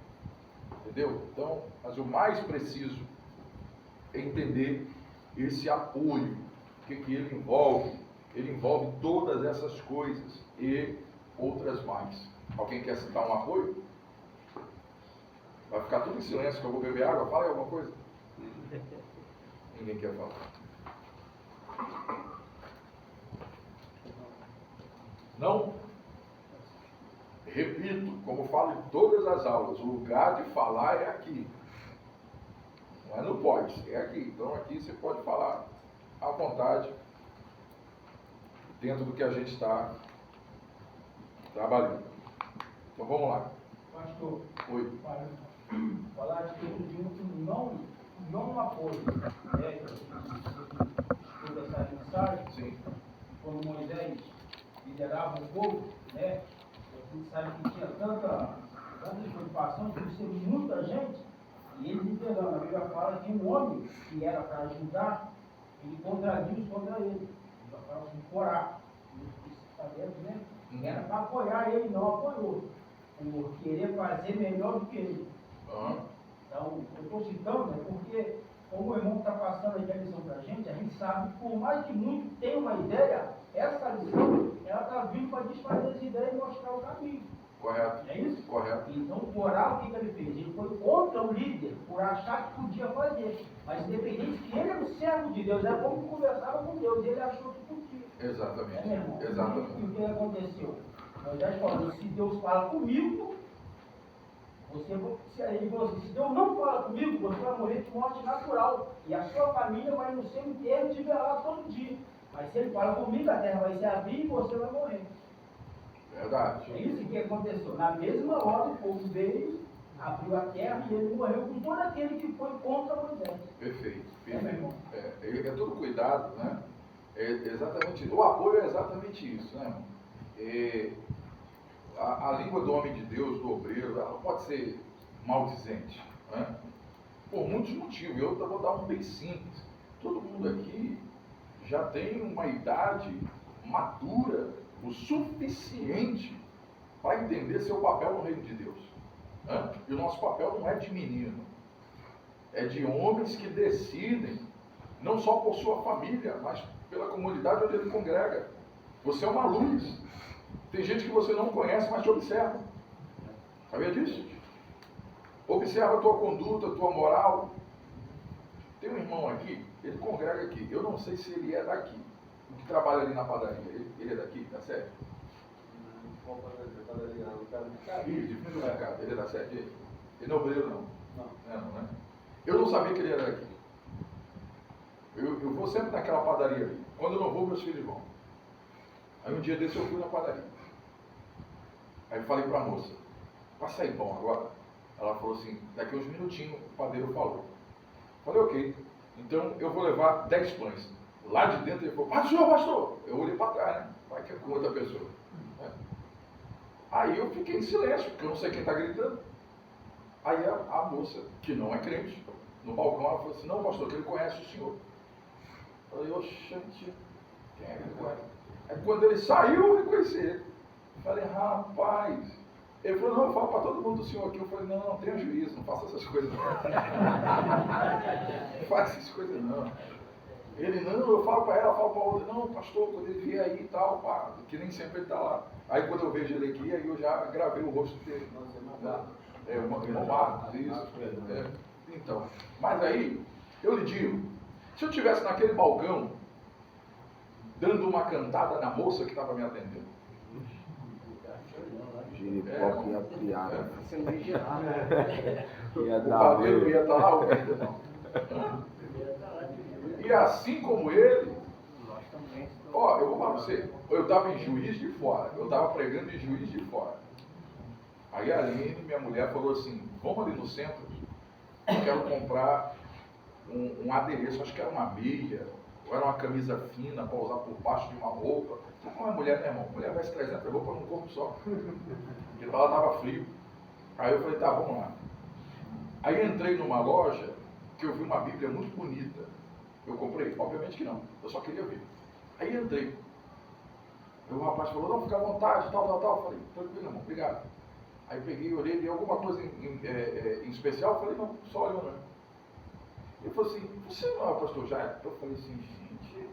Entendeu? Então, mas o mais preciso é entender esse apoio, o que ele envolve. Ele envolve todas essas coisas e outras mais. Alguém quer citar um apoio? Vai ficar tudo em silêncio, que eu vou beber água. Fala aí alguma coisa. Ninguém quer falar. Não? Repito, como falo em todas as aulas, o lugar de falar é aqui. Não é no pode, é aqui. Então aqui você pode falar à vontade, dentro do que a gente está trabalhando. Então vamos lá. Pastor, Oi. falar de tudo junto não apoio, né? Toda essa mensagem, Sim. quando Moisés liderava o povo, né? A gente sabe que tinha tanta preocupação por ser muita gente, e ele liderando. A Bíblia fala que um homem que era para ajudar, ele contradiu contra ele. A Bíblia fala assim, Corá, né? Era para apoiar ele, não apoiou. Por querer fazer melhor do que ele. Então, eu estou citando, né, porque como o irmão está passando aqui a lição para a gente sabe que por mais que muito tenha uma ideia, essa lição, ela está vindo para desfazer essa ideia e mostrar o caminho. Correto. É isso? Correto. Então, o Corá, o que ele fez? Ele foi contra o líder por achar que podia fazer. Mas independente que ele era um servo de Deus, era como que conversava com Deus, ele achou que podia. Exatamente. Meu irmão? Exatamente. E o que aconteceu? Moisés falou, se Deus fala comigo, ele falou assim, se Deus não fala comigo, você vai morrer de morte natural. E a sua família vai no seu enterro te velar todo dia. Mas se ele fala comigo, a terra vai se abrir e você vai morrer. Verdade. É isso que aconteceu. Na mesma hora o povo veio, abriu a terra e ele morreu com todo aquele que foi contra Moisés. Perfeito. É, meu irmão. É todo cuidado, né? É exatamente, o apoio é exatamente isso, né? A língua do homem de Deus, do obreiro, ela pode ser maldizente, né? Por muitos motivos. Eu vou dar um bem simples. Todo mundo aqui já tem uma idade madura o suficiente para entender seu papel no reino de Deus, né? E o nosso papel não é de menino, é de homens que decidem, não só por sua família, mas pela comunidade onde ele congrega. Você é uma luz. Tem gente que você não conhece, mas te observa. Sabia disso? Observa a tua conduta, a tua moral. Tem um irmão aqui, ele congrega aqui. Eu não sei se ele é daqui. O que trabalha ali na padaria. Ele é daqui, tá certo? Isso, de frente do mercado. Ele é da sede? Ele não é obreiro, não? Não, né? Eu não sabia que ele era daqui. Eu vou sempre naquela padaria ali. Quando eu não vou, meus filhos vão. Aí um dia desse eu fui na padaria. Aí eu falei para a moça, vai sair pão agora? Ela falou assim, daqui uns minutinhos o padeiro falou. Falei, ok. Então eu vou levar 10 pães. Lá de dentro ele falou, pastor! Eu olhei para trás, né? Vai que é com outra pessoa. Aí eu fiquei em silêncio, porque eu não sei quem está gritando. Aí a moça, que não é crente, no balcão, ela falou assim, não, pastor, que ele conhece o senhor. Eu falei, oxente, quem é que ele conhece? Aí quando ele saiu, eu reconheci ele. Falei, rapaz. Ele falou, não, eu falo para todo mundo do senhor aqui. Eu falei, não tenha juízo, não faça essas coisas não. Não faça essas coisas não. Ele, não, eu falo para ela, falo para outra, não, pastor, quando ele vier aí e tal, pá, que nem sempre ele está lá. Aí quando eu vejo ele aqui, aí eu já gravei o rosto dele. O Marcos, isso. Então, mas aí, eu lhe digo, se eu estivesse naquele balcão, dando uma cantada na moça que estava me atendendo. Giripoca ia piar. Você não ia girar, né? Ia O dar padeiro ia estar lá, o ainda não. E assim como ele, ó, eu vou falar para você, eu estava em Juiz de Fora, eu estava pregando em Juiz de Fora. Aí a Aline, minha mulher, falou assim, vamos ali no centro, eu quero comprar um adereço, acho que era uma meia, ou era uma camisa fina para usar por baixo de uma roupa. Sabe como é mulher, né, irmão? Mulher veste 300 roupas num corpo só. Porque lá estava frio. Aí eu falei, tá, vamos lá. Aí entrei numa loja que eu vi uma Bíblia muito bonita. Eu comprei? Obviamente que não. Eu só queria ver. Aí entrei. Aí o rapaz falou, não, fica à vontade, tal. Eu falei, tranquilo, irmão, obrigado. Aí peguei, olhei, dei alguma coisa em especial, eu falei, não, só olhou, né? Ele falou assim, você não é o pastor Jair? Eu falei assim, gente,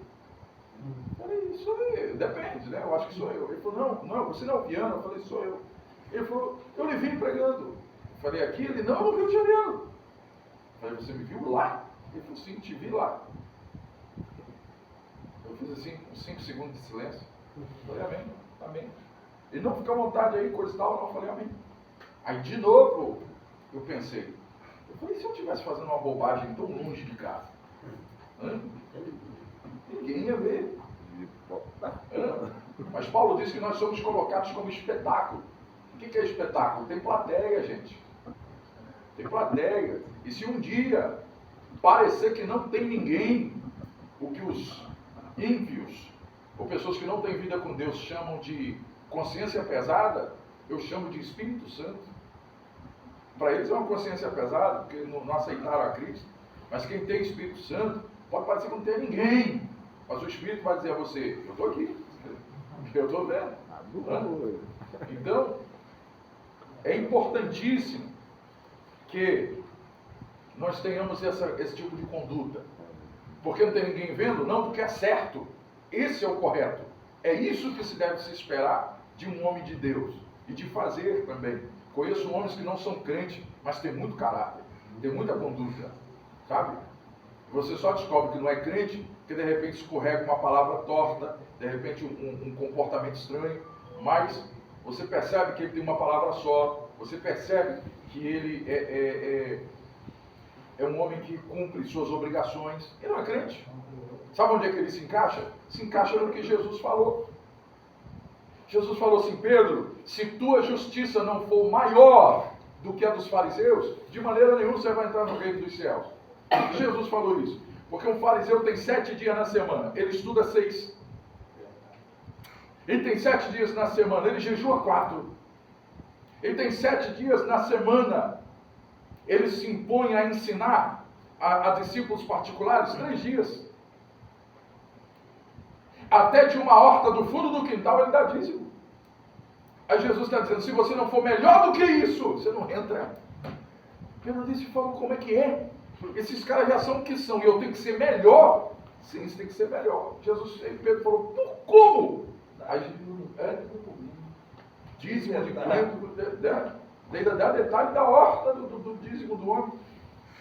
falei, sou eu, depende, né? Eu acho que sou eu. Ele falou, não, você não é o Viana? Eu falei, sou eu. Ele falou, eu lhe vi pregando. Eu falei, aqui? Ele, não, no Rio de Janeiro. Eu falei, você me viu lá? Ele falou, sim, te vi lá. Eu fiz assim, uns 5 segundos de silêncio. Eu falei, amém, amém. Ele não fica à vontade aí, coisa e tal, não. Eu falei, amém. Aí de novo, eu pensei, eu falei, se eu estivesse fazendo uma bobagem tão longe de casa? Ninguém ia ver. Mas Paulo disse que nós somos colocados como espetáculo. O que é espetáculo? Tem plateia, gente. Tem plateia. E se um dia parecer que não tem ninguém, o que os ímpios, ou pessoas que não têm vida com Deus, chamam de consciência pesada, eu chamo de Espírito Santo. Para eles é uma consciência pesada, porque não aceitaram a Cristo. Mas quem tem Espírito Santo, pode parecer que não tem ninguém. Mas o Espírito vai dizer a você, eu estou aqui, eu estou vendo. Então, é importantíssimo que nós tenhamos esse tipo de conduta. Porque não tem ninguém vendo? Não, porque é certo. Esse é o correto. É isso que se deve se esperar de um homem de Deus. E de fazer também. Conheço homens que não são crentes, mas têm muito caráter, têm muita conduta. Sabe? Você só descobre que não é crente, que de repente escorrega uma palavra torta, de repente um comportamento estranho, mas você percebe que ele tem uma palavra só, você percebe que ele é um homem que cumpre suas obrigações, e não é crente. Sabe onde é que ele se encaixa? Se encaixa no que Jesus falou. Jesus falou assim, Pedro, se tua justiça não for maior do que a dos fariseus, de maneira nenhuma você vai entrar no reino dos céus. Por que Jesus falou isso? Porque um fariseu tem 7 dias na semana, ele estuda 6. Ele tem 7 dias na semana, ele jejua 4. Ele tem 7 dias na semana, ele se impõe a ensinar a discípulos particulares 3 dias. Até de uma horta do fundo do quintal ele dá dízimo. Aí Jesus está dizendo, se você não for melhor do que isso, você não entra. Pedro disse, falou, como é que é? Esses caras já são o que são, e eu tenho que ser melhor. Sim, você tem que ser melhor. Pedro falou, por como? Aí, dízimo de quanto? Ainda dá detalhe da horta do dízimo do homem.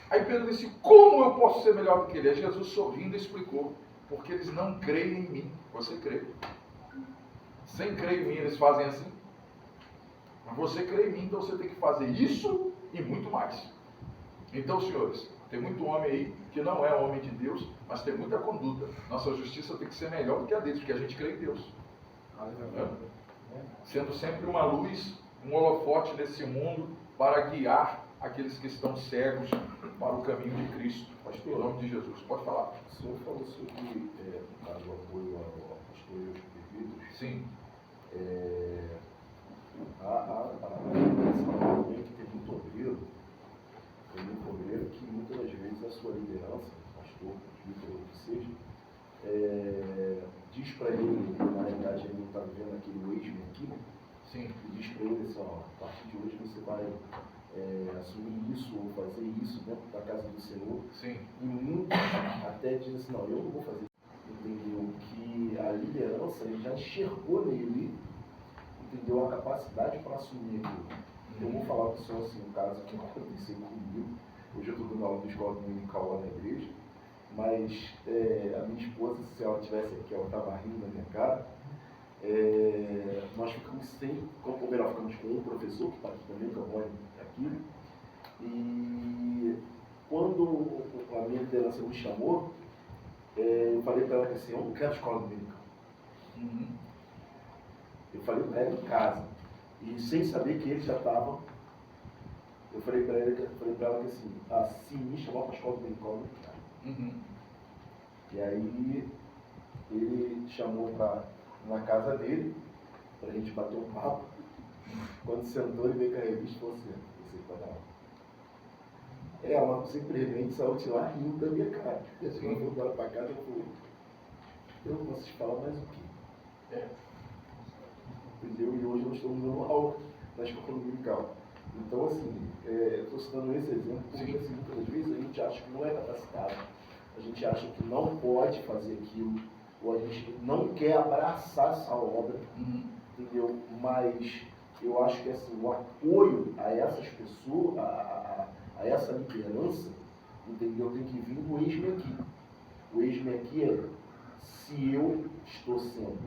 Aí Pedro disse, como eu posso ser melhor do que ele? Aí Jesus sorrindo explicou, porque eles não creem em mim. Você crê. Sem crer em mim, eles fazem assim. Mas você crê em mim, então você tem que fazer isso e muito mais. Então, senhores, tem muito homem aí que não é homem de Deus, mas tem muita conduta. Nossa justiça tem que ser melhor do que a deles, porque a gente crê em Deus. Sendo sempre uma luz, um holofote nesse mundo para guiar aqueles que estão cegos para o caminho de Cristo. Pastor, em nome de Jesus, pode falar. O senhor falou sobre, no caso, o apoio ao pastor e aos perdidos. Sim. A impressão também que tem muito obreiro que muitas das vezes a sua liderança, pastor, presbítero, ou que seja, diz para ele, na realidade ele não está vivendo aquele ex aqui, né? Sim. E diz para ele assim, ó, a partir de hoje você vai assumir isso ou fazer isso dentro da casa do Senhor. Sim. E muitos até dizem assim, não, eu não vou fazer isso. Entendeu? Que a liderança ele já enxergou nele, entendeu? A capacidade para assumir aquilo. Eu vou falar para o senhor assim, um caso que aconteceu comigo. Hoje eu estou dando aula de escola dominical lá na igreja, mas a minha esposa, se ela estivesse aqui, ela estava rindo na minha cara. Nós ficamos ficamos com um professor que está aqui também, que é o Rony, aqui. E quando a minha liderança me chamou, eu falei para ela que assim, eu não quero escola dominical. Eu falei para ela em casa, e sem saber que ele já estava, eu falei para ela que assim, se me chamar para a escola dominical, eu não quero. E aí ele chamou na casa dele, para a gente bater um papo. Quando sentou, ele veio com a revista e falou assim, você pode dar aula. Ela simplesmente saiu de lá rindo da minha cara. E assim, eu fui embora para casa e falei, eu não posso te falar mais o quê? entendeu? E hoje nós estamos dando aula na escola dominical. Então, assim, eu estou citando esse exemplo porque, assim, muitas vezes a gente acha que não é capacitado, a gente acha que não pode fazer aquilo, ou a gente não quer abraçar essa obra, entendeu? Mas eu acho que, assim, o apoio a essas pessoas, a essa liderança, entendeu? Tem que vir do eis-me aqui. O eis-me aqui é, se eu estou sendo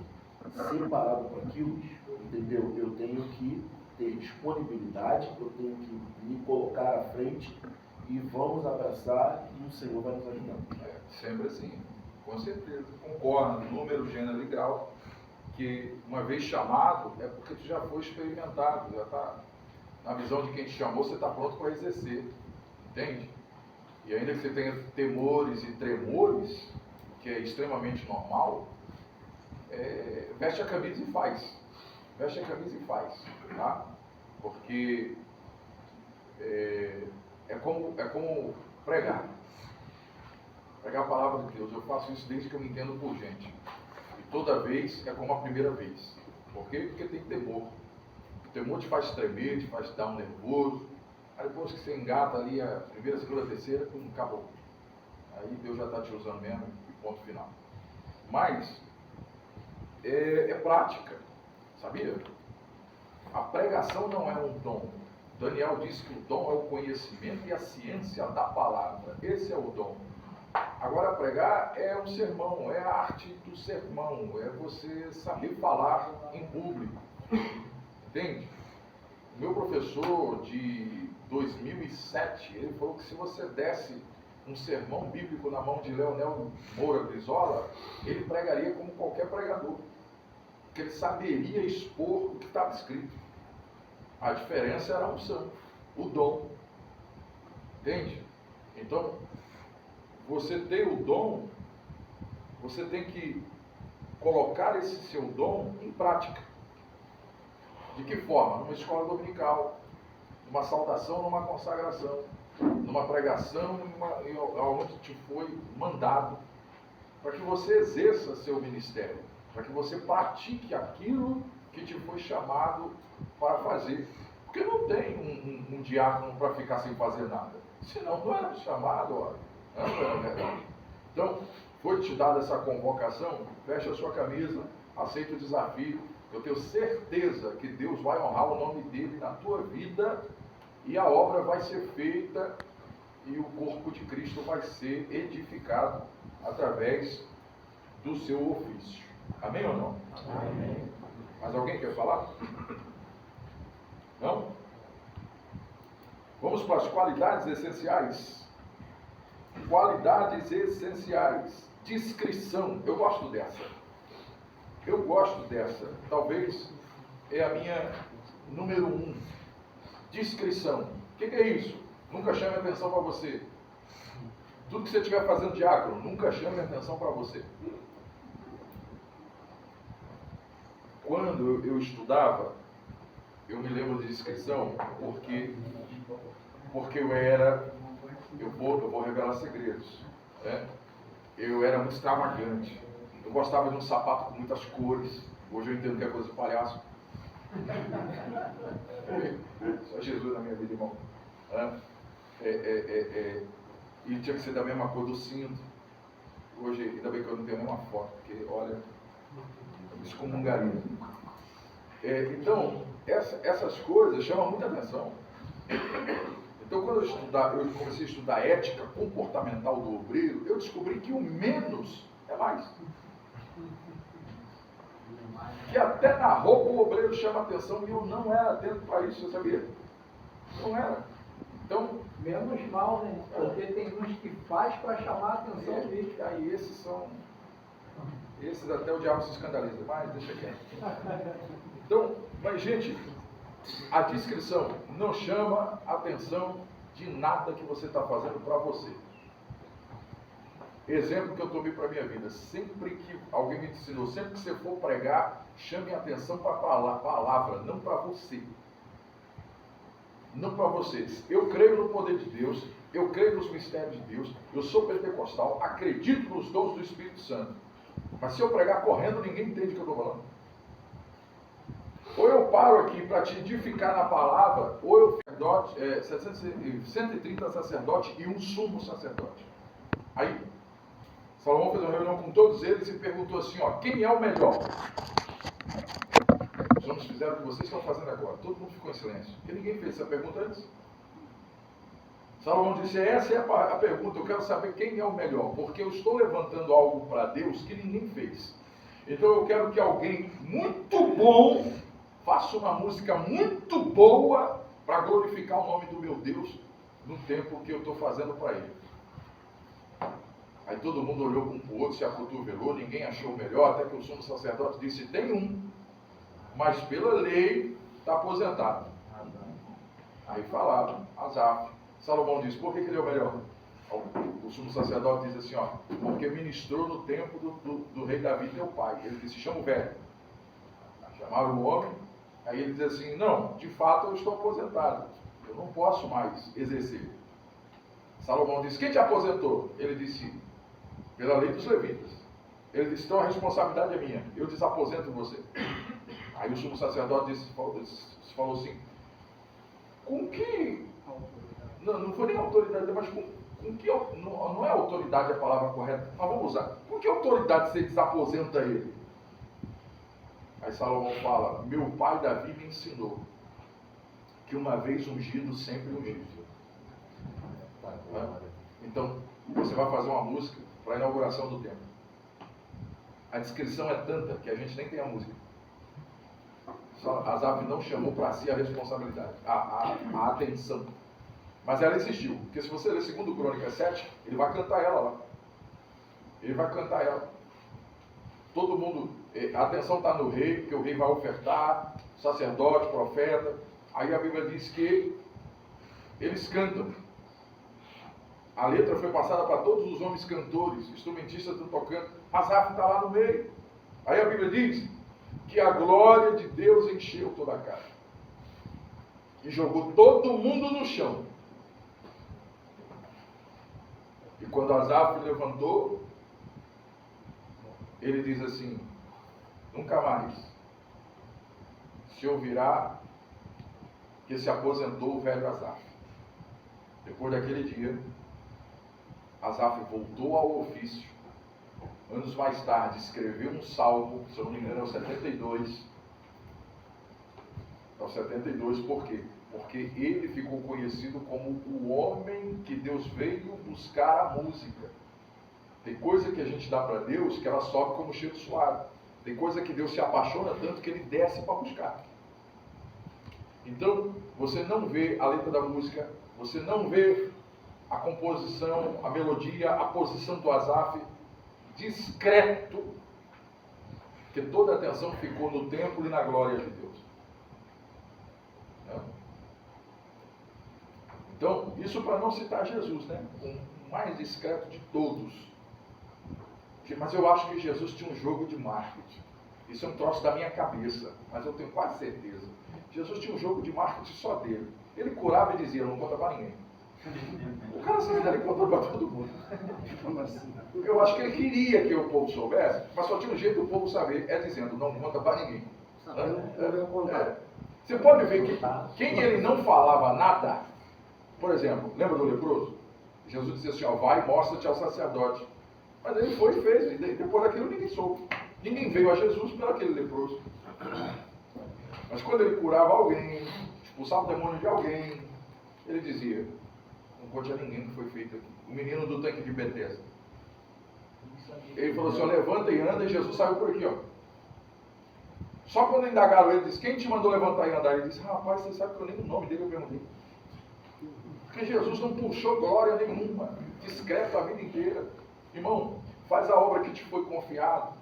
separado para aquilo, entendeu? Eu tenho que ter disponibilidade, eu tenho que me colocar à frente e vamos abraçar e o Senhor vai nos ajudar. Sempre assim, com certeza. Concordo, número, gênero e grau, que uma vez chamado é porque tu já foi experimentado, já está na visão de quem te chamou, você está pronto para exercer, entende? E ainda que você tenha temores e tremores, que é extremamente normal, veste a camisa e faz. Veste a camisa e faz, tá? Porque é como pregar. Pregar a palavra de Deus. Eu faço isso desde que eu me entendo por gente. E toda vez é como a primeira vez. Por quê? Porque tem temor. O temor te faz tremer, te faz dar um nervoso. Aí depois que você engata ali a primeira, segunda, terceira, acabou. Aí Deus já está te usando mesmo, e ponto final. Mas é prática, sabia? A pregação não é um dom. Daniel disse que o dom é o conhecimento e a ciência da palavra. Esse é o dom. Agora, pregar é um sermão, é a arte do sermão, é você saber falar em público. Entende? O meu professor de 2007, ele falou que se você desse um sermão bíblico na mão de Leonel Moura Brizola, ele pregaria como qualquer pregador. Porque ele saberia expor o que estava escrito. A diferença era a unção, o dom. Entende? Então, você tem o dom, você tem que colocar esse seu dom em prática. De que forma? Numa escola dominical, numa saudação, numa consagração, numa pregação, onde te foi mandado, para que você exerça seu ministério, para que você pratique aquilo que te foi chamado para fazer. Porque não tem um diácono para ficar sem fazer nada. Senão não era chamado, olha. Não era verdade. Então, foi te dada essa convocação, veste a sua camisa, aceita o desafio. Eu tenho certeza que Deus vai honrar o nome dele na tua vida e a obra vai ser feita e o corpo de Cristo vai ser edificado através do seu ofício. Amém ou não? Amém. Mas alguém quer falar? Não? Vamos para as qualidades essenciais. Qualidades essenciais. Discrição. Eu gosto dessa. Talvez é a minha número 1. Discrição. O que é isso? Nunca chame atenção para você. Tudo que você estiver fazendo, diácono, nunca chame atenção para você. Quando eu estudava, eu me lembro de discrição porque eu vou revelar segredos, né? Eu era muito extravagante. Eu gostava de um sapato com muitas cores. Hoje eu entendo que é coisa de palhaço. Só Jesus na minha vida, irmão. E tinha que ser da mesma cor do cinto. Hoje, ainda bem que eu não tenho nenhuma foto, porque, olha, eu me excomungaria. Então, essas coisas chamam muita atenção. Então, quando eu comecei a estudar ética comportamental do obreiro, eu descobri que o menos é mais. Que até na roupa o obreiro chama atenção e eu não era atento para isso, você sabia? Não era. Então, Menos mal, né? Porque tem uns que faz para chamar a atenção dele. Aí esses até o diabo se escandaliza, mas deixa quieto. Então, mas gente, a discrição não chama a atenção de nada que você está fazendo para você. Exemplo que eu tomei para a minha vida, sempre que alguém me ensinou, sempre que você for pregar, chame a atenção para a palavra, não para você. Não para vocês. Eu creio no poder de Deus, eu creio nos mistérios de Deus, eu sou pentecostal, acredito nos dons do Espírito Santo. Mas se eu pregar correndo, ninguém entende o que eu estou falando. paro aqui para te edificar na palavra, ou eu sacerdote, 130 sacerdotes e um sumo sacerdote. Aí, Salomão fez uma reunião com todos eles e perguntou assim, ó, quem é o melhor? Os homens fizeram o que vocês estão fazendo agora. Todo mundo ficou em silêncio. Porque ninguém fez essa pergunta antes. Salomão disse, essa é a pergunta, eu quero saber quem é o melhor, porque eu estou levantando algo para Deus que ninguém fez. Então eu quero que alguém muito bom faça uma música muito boa para glorificar o nome do meu Deus no tempo que eu estou fazendo para ele. Aí todo mundo olhou um para o outro, se acotovelou, ninguém achou o melhor, até que o sumo sacerdote disse, tem um, mas pela lei está aposentado. Aí falaram, Asaf. Salomão disse, por que ele é o melhor? O sumo sacerdote diz assim, ó, porque ministrou no tempo do rei Davi, teu pai. Ele disse, chama o velho. Chamaram o homem, aí ele diz assim, não, de fato eu estou aposentado, eu não posso mais exercer. Salomão disse, quem te aposentou? Ele disse, pela lei dos levitas. Ele disse, então a responsabilidade é minha, eu desaposento você. Aí o sumo sacerdote falou assim, com que... Não foi nem autoridade, mas com que... Não é autoridade a palavra correta, mas vamos usar. Com que autoridade você desaposenta ele? Aí Salomão fala, meu pai Davi me ensinou que uma vez ungido, sempre ungido. Então, você vai fazer uma música para a inauguração do templo. A descrição é tanta que a gente nem tem a música. Asaf não chamou para si a responsabilidade, a atenção. Mas ela existiu. Porque se você ler 2 Crônicas 7, ele vai cantar ela lá. Ele vai cantar ela. Todo mundo, a atenção está no rei, porque o rei vai ofertar, sacerdote, profeta. Aí a Bíblia diz que eles cantam. A letra foi passada para todos os homens cantores, instrumentistas estão tocando. Asaf está lá no meio. Aí a Bíblia diz que a glória de Deus encheu toda a casa. E jogou todo mundo no chão. E quando Asaf levantou, ele diz assim, nunca mais se ouvirá que se aposentou o velho Asaf. Depois daquele dia, Asaf voltou ao ofício. Anos mais tarde, escreveu um salmo, se eu não me engano é o 72. É o 72, por quê? Porque ele ficou conhecido como o homem que Deus veio buscar a música. Tem coisa que a gente dá para Deus que ela sobe como cheiro suave. Tem coisa que Deus se apaixona tanto que ele desce para buscar. Então, você não vê a letra da música, você não vê a composição, a melodia, a posição do Asaf discreto, que toda a atenção ficou no templo e na glória de Deus. Então, isso para não citar Jesus, né? O mais discreto de todos. Mas eu acho que Jesus tinha um jogo de marketing. Isso é um troço da minha cabeça, mas eu tenho quase certeza. Jesus tinha um jogo de marketing só dele. Ele curava e dizia, não conta para ninguém. O cara se ele contou para todo mundo. Eu acho que ele queria que o povo soubesse, mas só tinha um jeito do povo saber, é dizendo, não conta para ninguém. Você pode ver que quem ele não falava nada, por exemplo, lembra do leproso? Jesus disse assim, ó, vai e mostra-te ao sacerdote. Mas ele foi e fez, e depois daquilo ninguém soube. Ninguém veio a Jesus por aquele leproso. Mas quando ele curava alguém, expulsava o demônio de alguém, ele dizia, não conte a ninguém o que foi feito aqui. O menino do tanque de Betesda. Ele falou assim, ó, levanta e anda, e Jesus saiu por aqui, ó. Só quando indagaram ele, disse, quem te mandou levantar e andar? Ele disse, rapaz, você sabe que eu nem o nome dele eu perguntei. Porque Jesus não puxou glória nenhuma, discreto a vida inteira. Irmão, faz a obra que te foi confiada,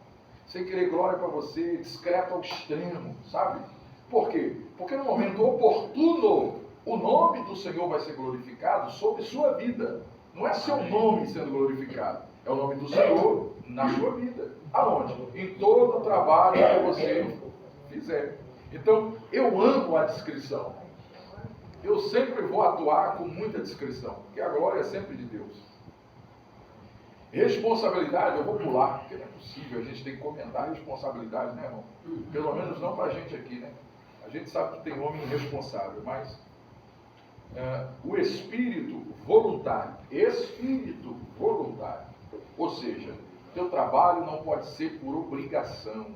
sem querer glória para você, discreto ao extremo, sabe? Por quê? Porque no momento oportuno, o nome do Senhor vai ser glorificado sobre sua vida. Não é seu nome sendo glorificado, é o nome do Senhor na sua vida. Aonde? Em todo o trabalho que você fizer. Então, eu amo a discrição. Eu sempre vou atuar com muita discrição, porque a glória é sempre de Deus. Responsabilidade, eu vou pular, porque não é possível, a gente tem que comentar responsabilidade, né, irmão? Pelo menos não para a gente aqui, né? A gente sabe que tem homem irresponsável, mas o espírito voluntário, ou seja, teu trabalho não pode ser por obrigação.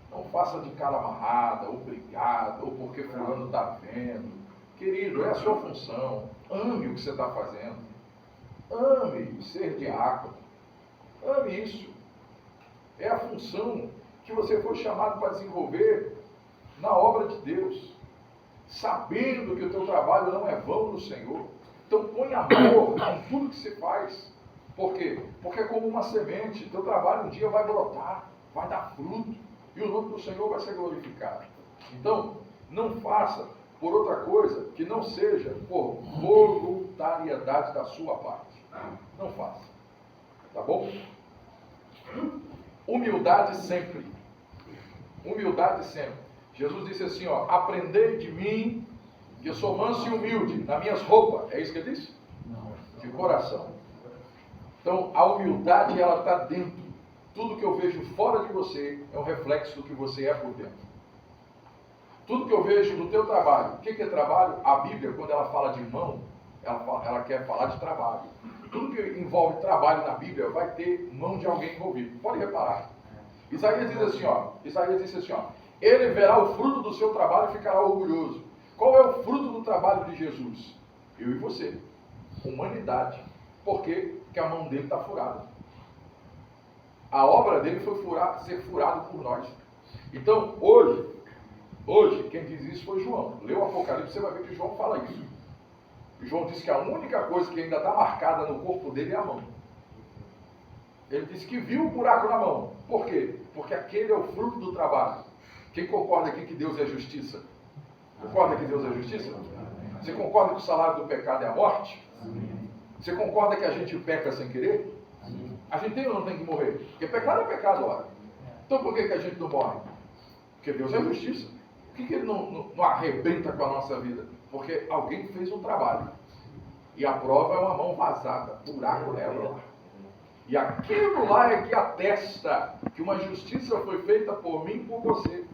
Não faça de cara amarrada, obrigado, ou porque fulano está vendo. Querido, é a sua função. Ame o que você está fazendo. Ame ser diácono. Ame isso. É a função que você foi chamado para desenvolver na obra de Deus. Sabendo que o teu trabalho não é vão no Senhor. Então põe amor em tudo que se faz. Por quê? Porque é como uma semente. Teu trabalho um dia vai brotar, vai dar fruto. E o nome do Senhor vai ser glorificado. Então, não faça por outra coisa que não seja por voluntariedade da sua parte. Não faça. Tá bom? Humildade sempre. Humildade sempre. Jesus disse assim, ó, aprendei de mim, que eu sou manso e humilde, nas minhas roupas. É isso que ele disse? De coração. Então, a humildade, ela está dentro. Tudo que eu vejo fora de você é um reflexo do que você é por dentro. Tudo que eu vejo no teu trabalho. O que é trabalho? A Bíblia, quando ela fala de mão, ela quer falar de trabalho. Tudo que envolve trabalho na Bíblia vai ter mão de alguém envolvido. Pode reparar. Isaías disse assim, ó, ele verá o fruto do seu trabalho e ficará orgulhoso. Qual é o fruto do trabalho de Jesus? Eu e você. Humanidade. Por quê? Porque a mão dele está furada. A obra dele foi ser furado por nós. Então, hoje, quem diz isso foi João. Lê o Apocalipse, você vai ver que João fala isso. E João disse que a única coisa que ainda está marcada no corpo dele é a mão. Ele disse que viu o buraco na mão. Por quê? Porque aquele é o fruto do trabalho. Quem concorda aqui que Deus é justiça? Concorda que Deus é justiça? Você concorda que o salário do pecado é a morte? Você concorda que a gente peca sem querer? A gente tem ou não tem que morrer? Porque pecado é pecado, ora. Então por que a gente não morre? Porque Deus é justiça. Por que ele não arrebenta com a nossa vida? Porque alguém fez um trabalho. E a prova é uma mão vazada, buraco nela. E aquilo lá é que atesta que uma justiça foi feita por mim e por você.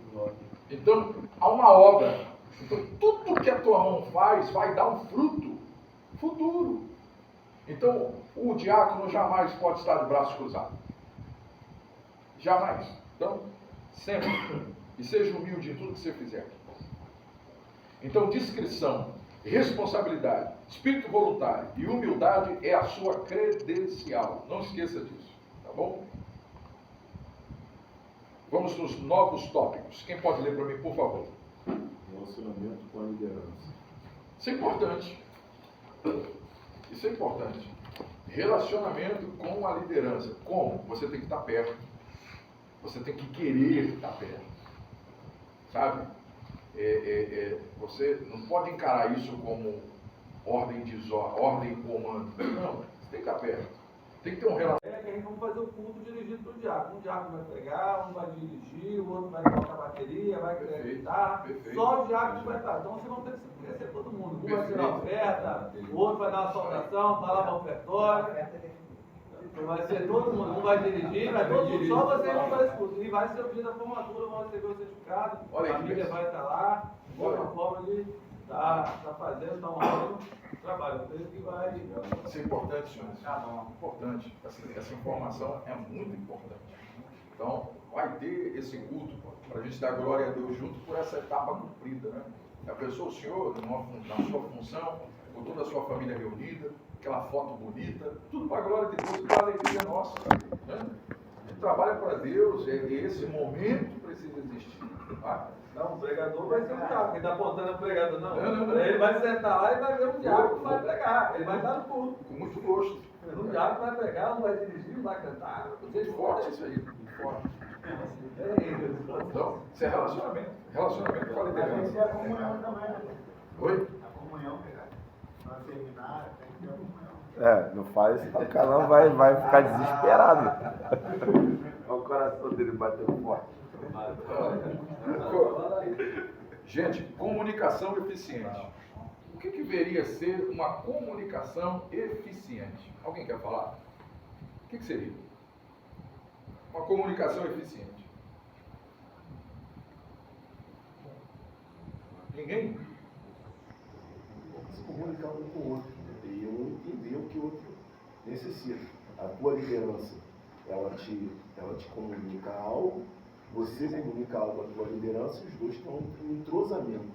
Então, há uma obra. Então, tudo que a tua mão faz vai dar um fruto futuro. Então, o diácono jamais pode estar de braços cruzados. Jamais. Então, sempre. E seja humilde em tudo que você fizer. Então, discrição, responsabilidade, espírito voluntário e humildade é a sua credencial. Não esqueça disso. Tá bom? Vamos nos novos tópicos. Quem pode ler para mim, por favor? Relacionamento com a liderança. Isso é importante. Isso é importante. Relacionamento com a liderança. Como? Você tem que estar perto. Você tem que querer estar perto. Sabe? Você não pode encarar isso como ordem e comando. Não, você tem que estar perto. Tem que ter um relacionamento. É que a gente vai fazer o culto dirigido pelo diácono. Um diácono vai pregar, um vai dirigir, o outro vai tocar bateria, vai guitarra. Só o diácono vai estar. Então você não tem que conhecer todo mundo. Um vai tirar a oferta, o outro vai dar uma saudação, falar uma ofertória. Vai ser todo mundo, um vai dirigir, vai todo mundo, só você não vai escutar. E vai ser o dia da formatura, vão receber o certificado, a família vai estar lá, de outra forma de estar fazendo, estar honrando o trabalho. Então, isso que vai. Isso é importante, senhores. Importante. Essa informação é muito importante. Então, vai ter esse culto para a gente dar glória a Deus junto por essa etapa cumprida, né? A pessoa, o senhor, na sua função, com toda a sua família reunida, aquela foto bonita, tudo para a glória de Deus e para a alegria nossa. Né? A gente trabalha para Deus, esse momento precisa existir. Tá? Não, o pregador vai ser o diabo, quem está apontando é o pregador, não. Não. Ele vai sentar lá e vai ver o diabo que vai pregar, ele vai dar no culto. Com muito gosto. O diabo vai pregar, não vai dirigir, não vai cantar. Muito forte isso aí, muito forte. Então, isso é relacionamento. Relacionamento com a liderança. E a comunhão também, né? Oi? A comunhão, para terminar, tem que ter a comunhão. Não faz, o cara vai ficar desesperado. Olha o coração dele batendo forte. Gente, comunicação eficiente. O que deveria ser uma comunicação eficiente? Alguém quer falar? O que seria? Uma comunicação eficiente. Ninguém? Se comunicar um com o outro. E um entender o que o outro necessita. A tua liderança, ela te comunica algo, você comunica algo à tua liderança e os dois estão em entrosamento.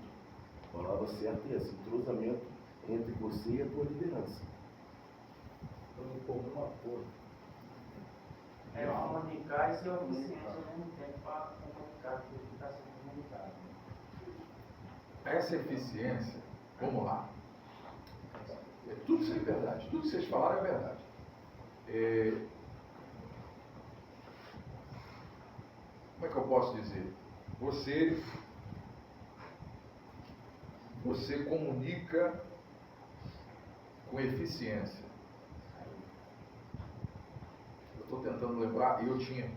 A palavra certa é essa, entrosamento entre você e a tua liderança. Comunicar e ser eficiente ao mesmo tempo para comunicar aquilo que está sendo comunicado. Essa eficiência, vamos lá. Tudo isso é verdade, tudo que vocês falaram é verdade. Como é que eu posso dizer? Você comunica com eficiência. Eu estou tentando lembrar, eu tinha.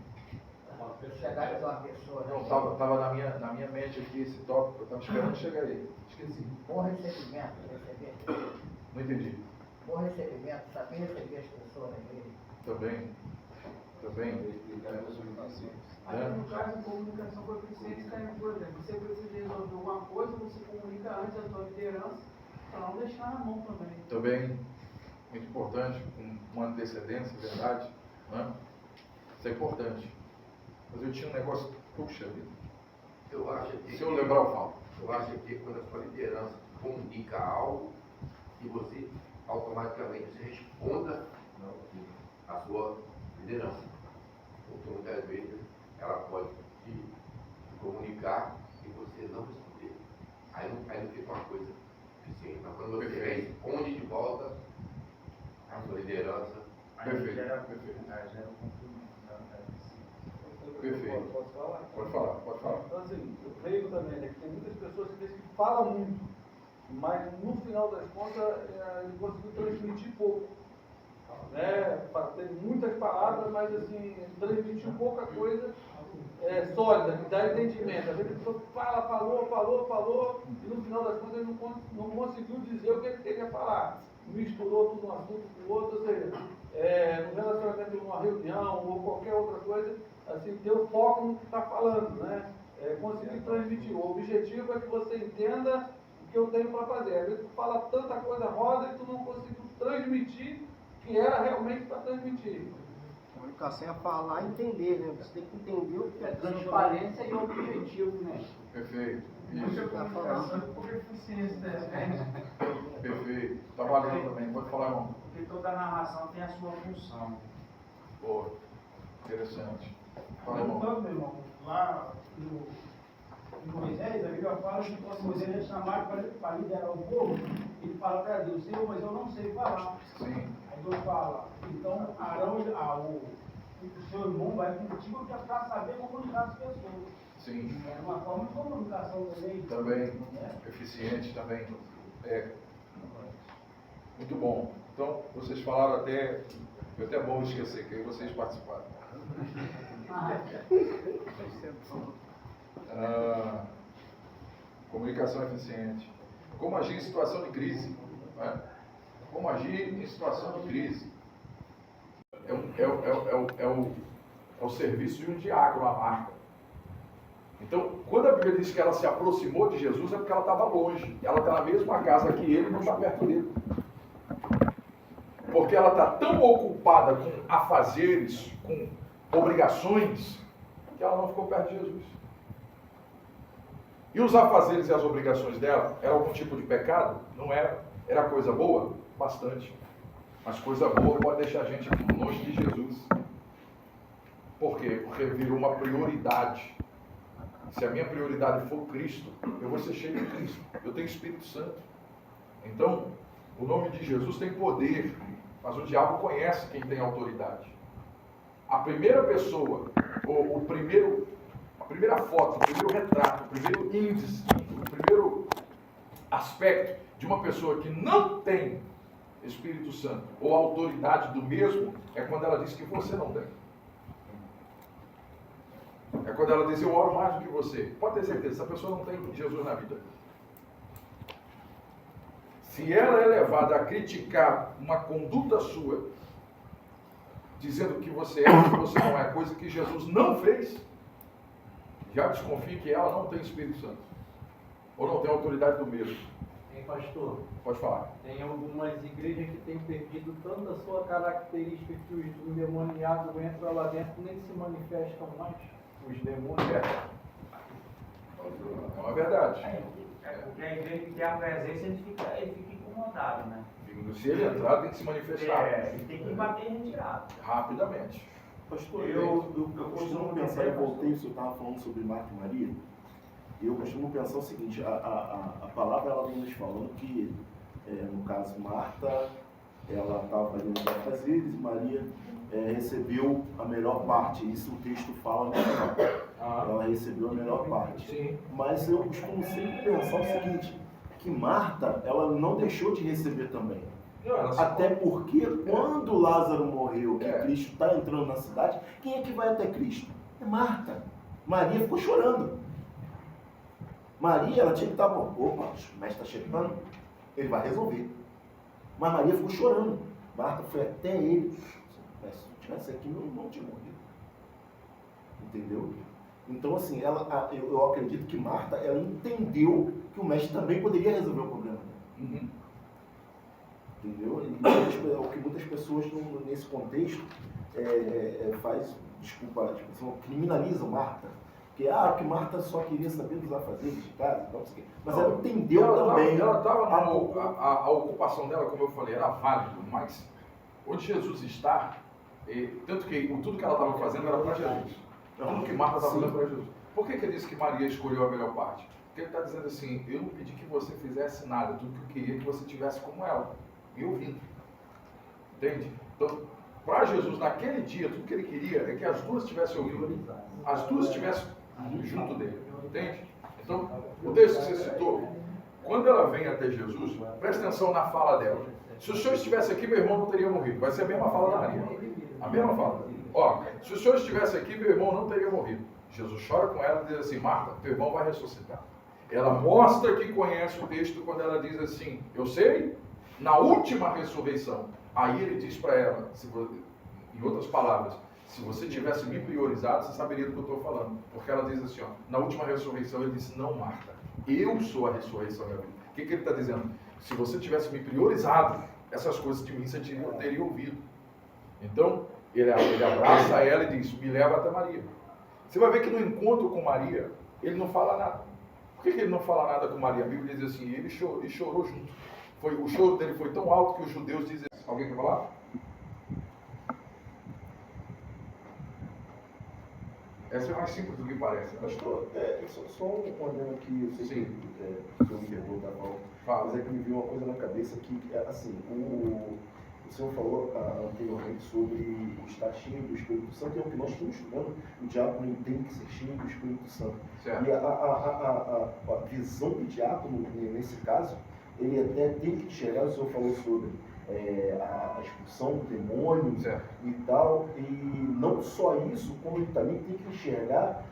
Chegar de uma pessoa, Não, estava na minha mente aqui esse tópico, eu estava esperando chegar aí. Esqueci. bom recebimento, receber. Não entendi. Bom recebimento, saber receber as pessoas na igreja. Também. Aí, no caso, a comunicação com eficiência está em, por exemplo, você precisa resolver alguma coisa, você comunica antes a sua liderança, para não deixar na mão também. Também, muito importante, com uma antecedência, verdade, né? Isso é importante. Mas eu tinha um negócio, puxa vida. Eu acho que, Se eu lembrar, eu falo. eu acho que quando a sua liderança comunica algo, e você automaticamente se responda à sua liderança. Porque muitas vezes ela pode te comunicar e você não responder. Aí não fica uma coisa eficiente. Mas quando você responde de volta à sua liderança, Perfeito. Gera Perfeito. um cumprimento. Perfeito. Posso falar? Pode falar. Então, assim, eu creio também, né, que tem muitas pessoas que falam muito, mas no final das contas ele conseguiu transmitir pouco. Né? Tem muitas palavras, mas assim, transmitiu pouca coisa sólida, que dá entendimento. Às vezes a pessoa falou, e no final das contas ele não conseguiu dizer o que ele queria falar. Misturou tudo um assunto com o outro, ou seja, no relacionamento, numa reunião ou qualquer outra coisa, assim, ter o foco no que está falando, né? Conseguir transmitir. O objetivo é que você entenda o que eu tenho para fazer. Às vezes tu fala tanta coisa roda e tu não conseguiu transmitir o que era realmente para transmitir. Comunicação é falar e entender, né? Você tem que entender o que é Transparência e objetivo, né? Perfeito. Muita Isso. comunicação e pouca eficiência, né? Perfeito. Está valendo também. Pode falar, irmão. Porque toda narração tem a sua função. Boa. Interessante. Fala, irmão. Voltando, meu irmão, lá no Moisés, a Bíblia fala que quando Moisés é chamado para liderar o povo, ele fala para Deus: Senhor, mas eu não sei falar. Sim. Aí Deus fala: então Arão, o seu irmão vai contigo para saber comunicar as pessoas. Sim. É uma forma de comunicação também. Também. Eficiente também. Muito bom. Então, vocês falaram até. Foi até bom esquecer que aí vocês participaram. Comunicação eficiente. Como agir em situação de crise? Né? Como agir em situação de crise? É o serviço de um diácono, a marca. Então, quando a Bíblia diz que ela se aproximou de Jesus, é porque ela estava longe. Ela está na mesma casa que ele e não está perto dele. Porque ela está tão ocupada com afazeres, com obrigações, que ela não ficou perto de Jesus. E os afazeres e as obrigações dela, era algum tipo de pecado? Não era. Era coisa boa? Bastante. Mas coisa boa pode deixar a gente longe de Jesus. Por quê? Porque virou uma prioridade. Se a minha prioridade for Cristo, eu vou ser cheio de Cristo. Eu tenho Espírito Santo. Então, o nome de Jesus tem poder, mas o diabo conhece quem tem autoridade. A primeira pessoa, a primeira foto, o primeiro retrato, o primeiro índice, o primeiro aspecto de uma pessoa que não tem Espírito Santo ou autoridade do mesmo é quando ela diz que você não tem. É quando ela diz: eu oro mais do que você. Pode ter certeza, essa pessoa não tem Jesus na vida. Se ela é levada a criticar uma conduta sua, dizendo que você é ou que você não é, coisa que Jesus não fez, já desconfie que ela não tem Espírito Santo. Ou não tem autoridade do medo? Hein, pastor? Pode falar. Tem algumas igrejas que têm perdido tanto a sua característica que os endemoniados entram lá dentro nem se manifestam mais. Os demônios. Não é verdade. É porque a igreja que tem a presença, ele fica incomodado, né? Se ele entrar, tem que se manifestar Ele tem que bater em retirada. rapidamente. Pastor, eu costumo pensar, eu voltei, o senhor estava falando sobre Marta e Maria, e eu costumo pensar o seguinte, a palavra ela vem nos falando que, no caso, Marta, ela estava ali nos afazeres e Maria recebeu a melhor parte, isso o texto fala no final. Ela recebeu a melhor parte. Sim. Mas eu costumo sempre pensar o seguinte, que Marta, ela não deixou de receber também. Não, ela Até porque quando Lázaro morreu, que É. Cristo está entrando na cidade, quem é que vai até Cristo? É Marta. Maria ficou chorando. Maria, ela tinha que estar, opa, o mestre está chegando, ele vai resolver. Mas Maria ficou chorando. Marta foi até ele. Mas se tu tivesse aqui, meu irmão tinha morrido. Entendeu? Então, assim, eu acredito que Marta, ela entendeu que o mestre também poderia resolver o problema dela. Uhum. Entendeu? E o que muitas pessoas nesse contexto faz, desculpa, criminalizam Marta. Porque Marta só queria saber dos afazeres de casa, não sei o quê. Mas ela entendeu também. A ocupação dela, como eu falei, era válido, mas onde Jesus está, tanto que tudo que ela estava fazendo era para Jesus. Tudo que Marta estava fazendo para Jesus. Por que ele disse que Maria escolheu a melhor parte? Porque ele está dizendo assim, eu não pedi que você fizesse nada, tudo que eu queria que você tivesse como ela. E eu vim. Entende? Então, para Jesus, naquele dia, tudo que ele queria é que as duas estivessem ouvindo. As duas estivessem junto dele. Entende? Então, o texto que você citou, quando ela vem até Jesus, presta atenção na fala dela. Se o senhor estivesse aqui, meu irmão não teria morrido. Vai ser a mesma fala da Maria. A mesma fala. Ó, se o senhor estivesse aqui, meu irmão não teria morrido. Jesus chora com ela e diz assim, Marta, teu irmão vai ressuscitar. Ela mostra que conhece o texto quando ela diz assim, eu sei, na última ressurreição. Aí ele diz para ela, em outras palavras, se você tivesse me priorizado, você saberia do que eu estou falando. Porque ela diz assim, ó, na última ressurreição ele disse, não, Marta, eu sou a ressurreição da vida. O que ele está dizendo? Se você tivesse me priorizado, essas coisas de mim você teria ouvido. Então, ele abraça ela e diz, me leva até Maria. Você vai ver que no encontro com Maria, ele não fala nada. Por que ele não fala nada com Maria? A Bíblia diz assim, ele chorou junto. O choro dele foi tão alto que os judeus dizem assim. Alguém quer falar? Essa é mais simples do que parece. Pastor, só um olhando aqui, eu sei Sim. que o senhor me pergunta, mas é que me veio uma coisa na cabeça que, assim, o senhor falou anteriormente sobre o estar cheio do Espírito Santo, é o que nós estamos estudando, o diácono tem que ser cheio do Espírito Santo. Certo. E a visão do diácono, nesse caso, ele até tem que enxergar, o senhor falou sobre a expulsão do demônio, certo, e tal, e não só isso, como ele também tem que enxergar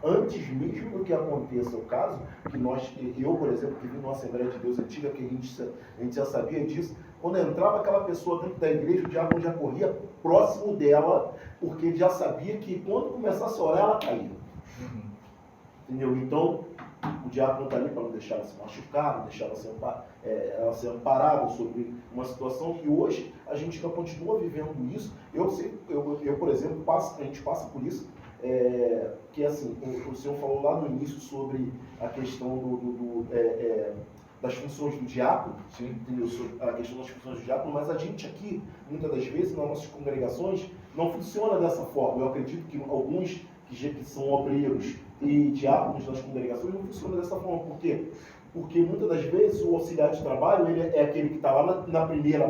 antes mesmo do que aconteça o caso, que eu, por exemplo, que vim numa Assembleia de Deus antiga, que a gente já sabia disso, quando entrava aquela pessoa dentro da igreja, o diácono já corria próximo dela, porque ele já sabia que quando começasse a orar, ela caía. Entendeu? Então, o diácono está ali para não deixar ela se machucar, não deixar ela ser amparada sobre uma situação, e hoje a gente ainda continua vivendo isso. Eu, por exemplo, a gente passa por isso, que assim, o senhor falou lá no início sobre a questão das funções do diácono, entendeu? Sobre a questão das funções do diácono, mas a gente aqui, muitas das vezes, nas nossas congregações, não funciona dessa forma. Eu acredito que alguns que são obreiros e diáconos nas congregações não funciona dessa forma. Por quê? Porque muitas das vezes o auxiliar de trabalho ele é aquele que está lá na primeira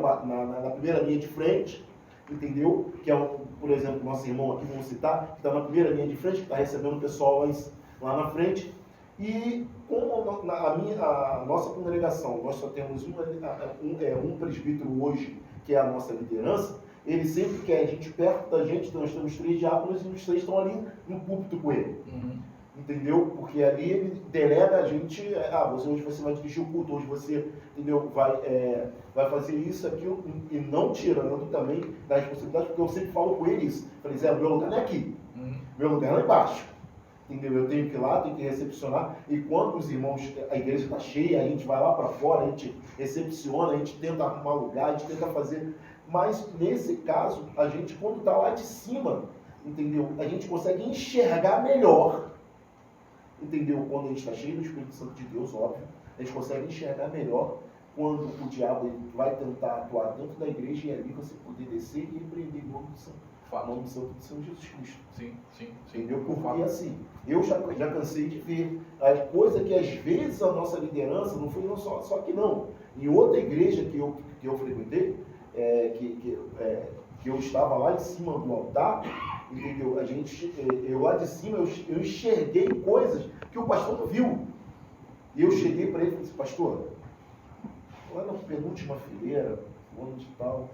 linha de frente, entendeu? Que é, por exemplo, nosso irmão aqui, vamos citar, que está na primeira linha de frente, que está recebendo o pessoal lá na frente. E como a nossa congregação, nós só temos um presbítero hoje, que é a nossa liderança, ele sempre quer a gente perto da gente, então nós temos 3 diáconos e os 3 estão ali no púlpito com ele. Entendeu? Porque ali ele delega a gente, hoje você vai dirigir o culto, hoje você, entendeu, vai fazer isso, aquilo, e não tirando também da responsabilidade, porque eu sempre falo com ele isso. Falei, Zé, meu lugar não é aqui, meu lugar é lá embaixo. entendeu? Eu tenho que ir lá, tenho que recepcionar, e quando os irmãos, a igreja está cheia, a gente vai lá para fora, a gente recepciona, a gente tenta arrumar lugar, a gente tenta fazer, mas nesse caso, a gente quando está lá de cima, entendeu? A gente consegue enxergar melhor, entendeu? Quando a gente está cheio do Espírito Santo de Deus, óbvio, a gente consegue enxergar melhor quando o diabo vai tentar atuar dentro da igreja e ali você poder descer e repreender em nome do Santo. Nome do Santo do Senhor Jesus Cristo. Sim. Entendeu? Porque assim, eu já cansei de ver a coisa que às vezes a nossa liderança, não foi só que não. Em outra igreja que eu frequentei, que eu estava lá em cima do altar, entendeu? Eu lá de cima, eu enxerguei coisas que o pastor não viu. E eu cheguei para ele e falei assim, pastor, lá na penúltima fileira, fulano de tal,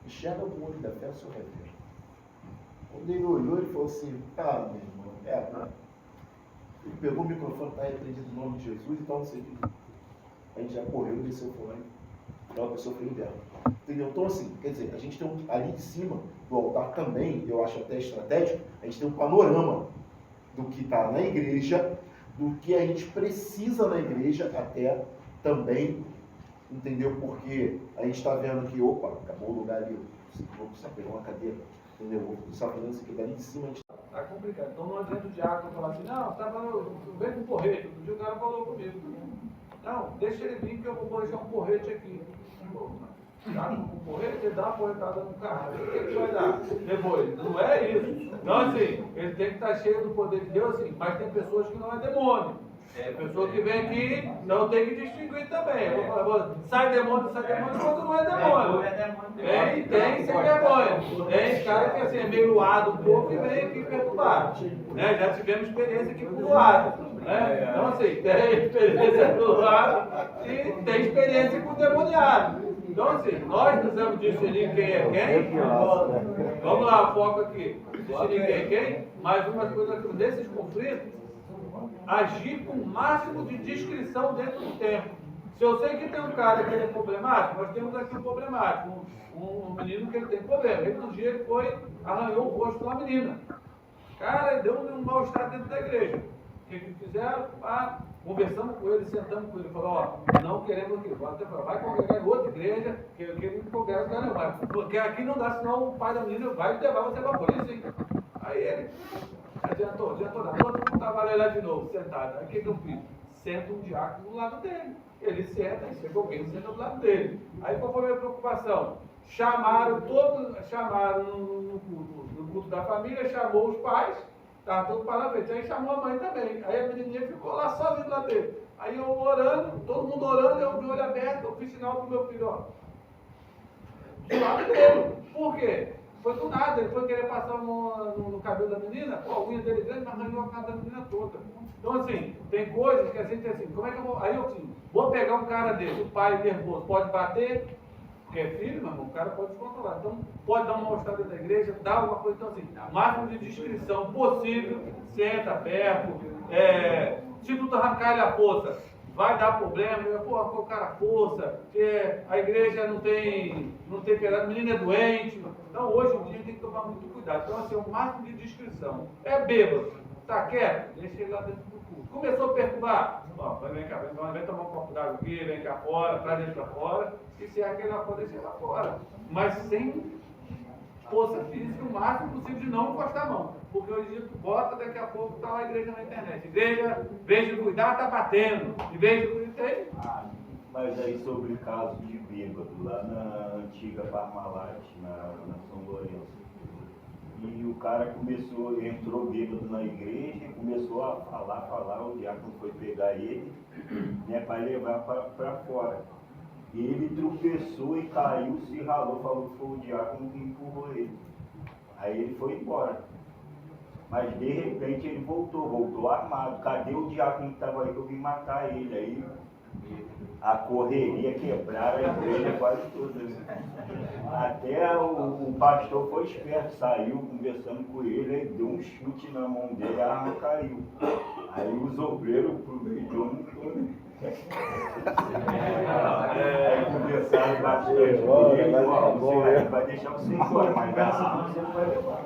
enxerga no olho da fé, o senhor vai ver. Quando ele olhou, ele falou assim, meu irmão, ele pegou o microfone, está repreendido no nome de Jesus, então não sei o que. A gente já correu e desceu fora. Então a pessoa foi liberta. Entendeu? Então assim, quer dizer, a gente tem ali de cima do altar também, eu acho até estratégico, a gente tem um panorama do que está na igreja, do que a gente precisa na igreja até também, entendeu? Porque a gente está vendo que, opa, acabou o lugar ali, vou precisar pegar uma cadeira, entendeu? Vou precisar fazer isso aqui dali de cima, a gente Tá complicado. Então não adianta o diácono falar assim, não, vem com porrete. Outro dia o cara falou comigo. Não, deixa ele vir que eu vou deixar um porrete aqui. Pô, diácono com porrete, ele dá uma porretada no carro. O que vai dar? Depois, não é isso. Então assim, ele tem que estar cheio do poder de Deus, assim, mas tem pessoas que não é demônio. Pessoa que vem aqui, não tem que distinguir também. Eu vou falar, sai demônio quando não é demônio. Tem sem vergonha. Tem cara que assim, é meio luado um pouco e vem aqui perturbar. Né? Já tivemos experiência aqui com luado. Né? Então assim, tem experiência com luado e tem experiência com demoniado. Então assim, nós precisamos discernir quem é quem. Vamos lá, foco aqui. Discernir quem é quem. Mas umas coisas aqui, desses conflitos, agir com o máximo de discrição dentro do tempo. Se eu sei que tem um cara que ele é problemático, nós temos aqui um problemático, um menino que ele tem problema. Ele um dia ele arranhou o rosto de uma menina. Cara, deu um mal-estar dentro da igreja. O que eles fizeram? Conversamos com ele, sentamos com ele, falou, não queremos aqui, vai congregar em outra igreja, que ele não congrega não vai. Porque aqui não dá, senão o pai da menina vai levar você para a polícia. Aí ele adiantou nada. Todo mundo estava lá de novo, sentado. Aí o que eu fiz? Senta um diácono do lado dele. Ele senta, e chegou alguém, senta do lado dele. Aí qual foi a minha preocupação? Chamaram no culto da família, chamou os pais, estava todo para frente. Aí chamou a mãe também. Aí a menininha ficou lá sozinha do lado dele. Aí eu orando, todo mundo orando, eu de olho aberto, eu fiz sinal pro meu filho, ó. Do lado dele. Por quê? Foi do nada, ele foi querer passar no cabelo da menina, a unha dele grande, mas arranhou a cara da menina toda. Então assim, tem coisas que a gente assim, como é que eu vou. Aí eu assim, vou pegar um cara desse, o pai nervoso, pode bater, porque é filho, meu irmão, o cara pode descontrolar. Então, pode dar uma mal-estar dentro da igreja, dá alguma coisa, então assim, máximo de discrição possível, senta perto, se tu arrancar ele a força, vai dar problema, o cara força, a igreja não tem piedade, o menino é doente. Então hoje em dia a gente tem que tomar muito cuidado. Então assim, o máximo de discrição. É bêbado, tá quieto? Deixa ele lá dentro do culto. Começou a perturbar? Vem cá, vem tomar um copo d'água aqui, vem cá fora, traz ele para fora, e se é aquele lá fora, deixa ele lá fora. Mas sem força física, o máximo possível de não encostar a mão. Porque hoje em dia tu bota, daqui a pouco tá lá a igreja na internet. Igreja, em vez de cuidar, tá batendo. Em vez de cuidar, Mas aí sobre o caso de bêbado, lá na antiga Parmalat, na São Lourenço. E o cara entrou bêbado na igreja, começou a falar, o diácono foi pegar ele, né, para levar para fora. E ele tropeçou e caiu, se ralou, falou que foi o diácono que empurrou ele. Aí ele foi embora. Mas de repente ele voltou armado. Cadê o diácono que estava aí que eu vim matar ele? Aí a correria quebraram a igreja quase toda. Até o pastor foi esperto, saiu conversando com ele, aí deu um chute na mão dele, a arma caiu. Aí os obreiros aproveitou no fundo. Aí conversaram bastante com ele, vai deixar você embora, mas assim você vai levar.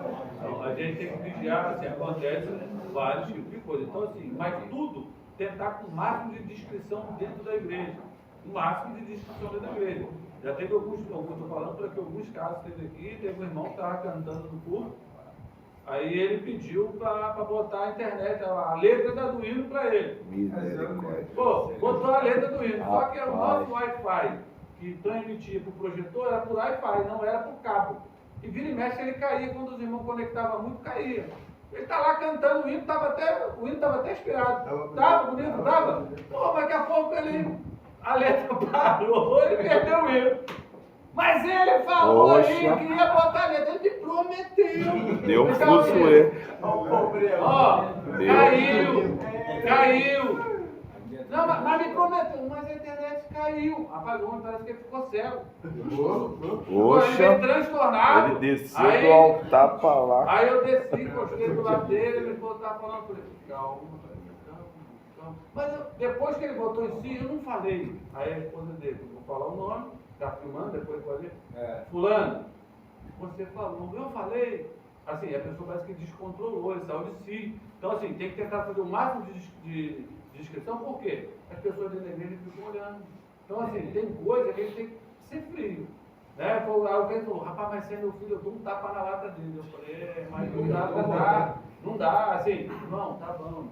a gente tem que vigiar, assim, acontece vários tipos de coisa. Então, assim, mas tudo tentar com o máximo de discrição dentro da igreja. O máximo de discrição dentro da igreja. Já teve alguns, estou falando para que alguns casos teve aqui, teve um irmão que estava cantando no culto, aí ele pediu para botar a internet, a letra da do hino para ele. Misericórdia. Pô, botou a letra do hino, só que o Rapaz. nosso Wi-Fi que transmitia para o projetor era por Wi-Fi, não era por cabo. E vira e mexe ele caía, quando os irmãos conectavam muito, caía. Ele tá lá cantando o hino, o hino estava até inspirado. Tava bonito, tava? Pô, mas daqui a pouco a letra parou, ele perdeu o hino. Mas ele falou aí Poxa. que ia botar a letra, ele me prometeu. Deu um Então, fuzuê. ó, Deu. caiu. Não, mas me prometeu, mas a internet caiu. Rapaz, o homem parece que ele ficou cego. Ele Poxa. veio transtornado. Ele desceu Aí- do altar pra lá. Aí eu desci, encostei do lado dele, ele falou, tá falando com ele. Calma. Mas depois que ele botou em si, eu não falei. Aí a esposa dele, vou falar o nome, tá filmando, depois pode ir. Fulano, você falou, eu falei. Assim, a pessoa parece que descontrolou, ele saiu de si. Então, assim, tem que tentar fazer o máximo de descrição, por quê? As pessoas dentro da igreja ficam olhando. Então, assim, tem coisa que a gente tem que ser frio. Né? Alguém falou, rapaz, mas você é meu filho, eu dou um tapa na lata dele. Eu falei, mas não dá, assim, não, tá bom.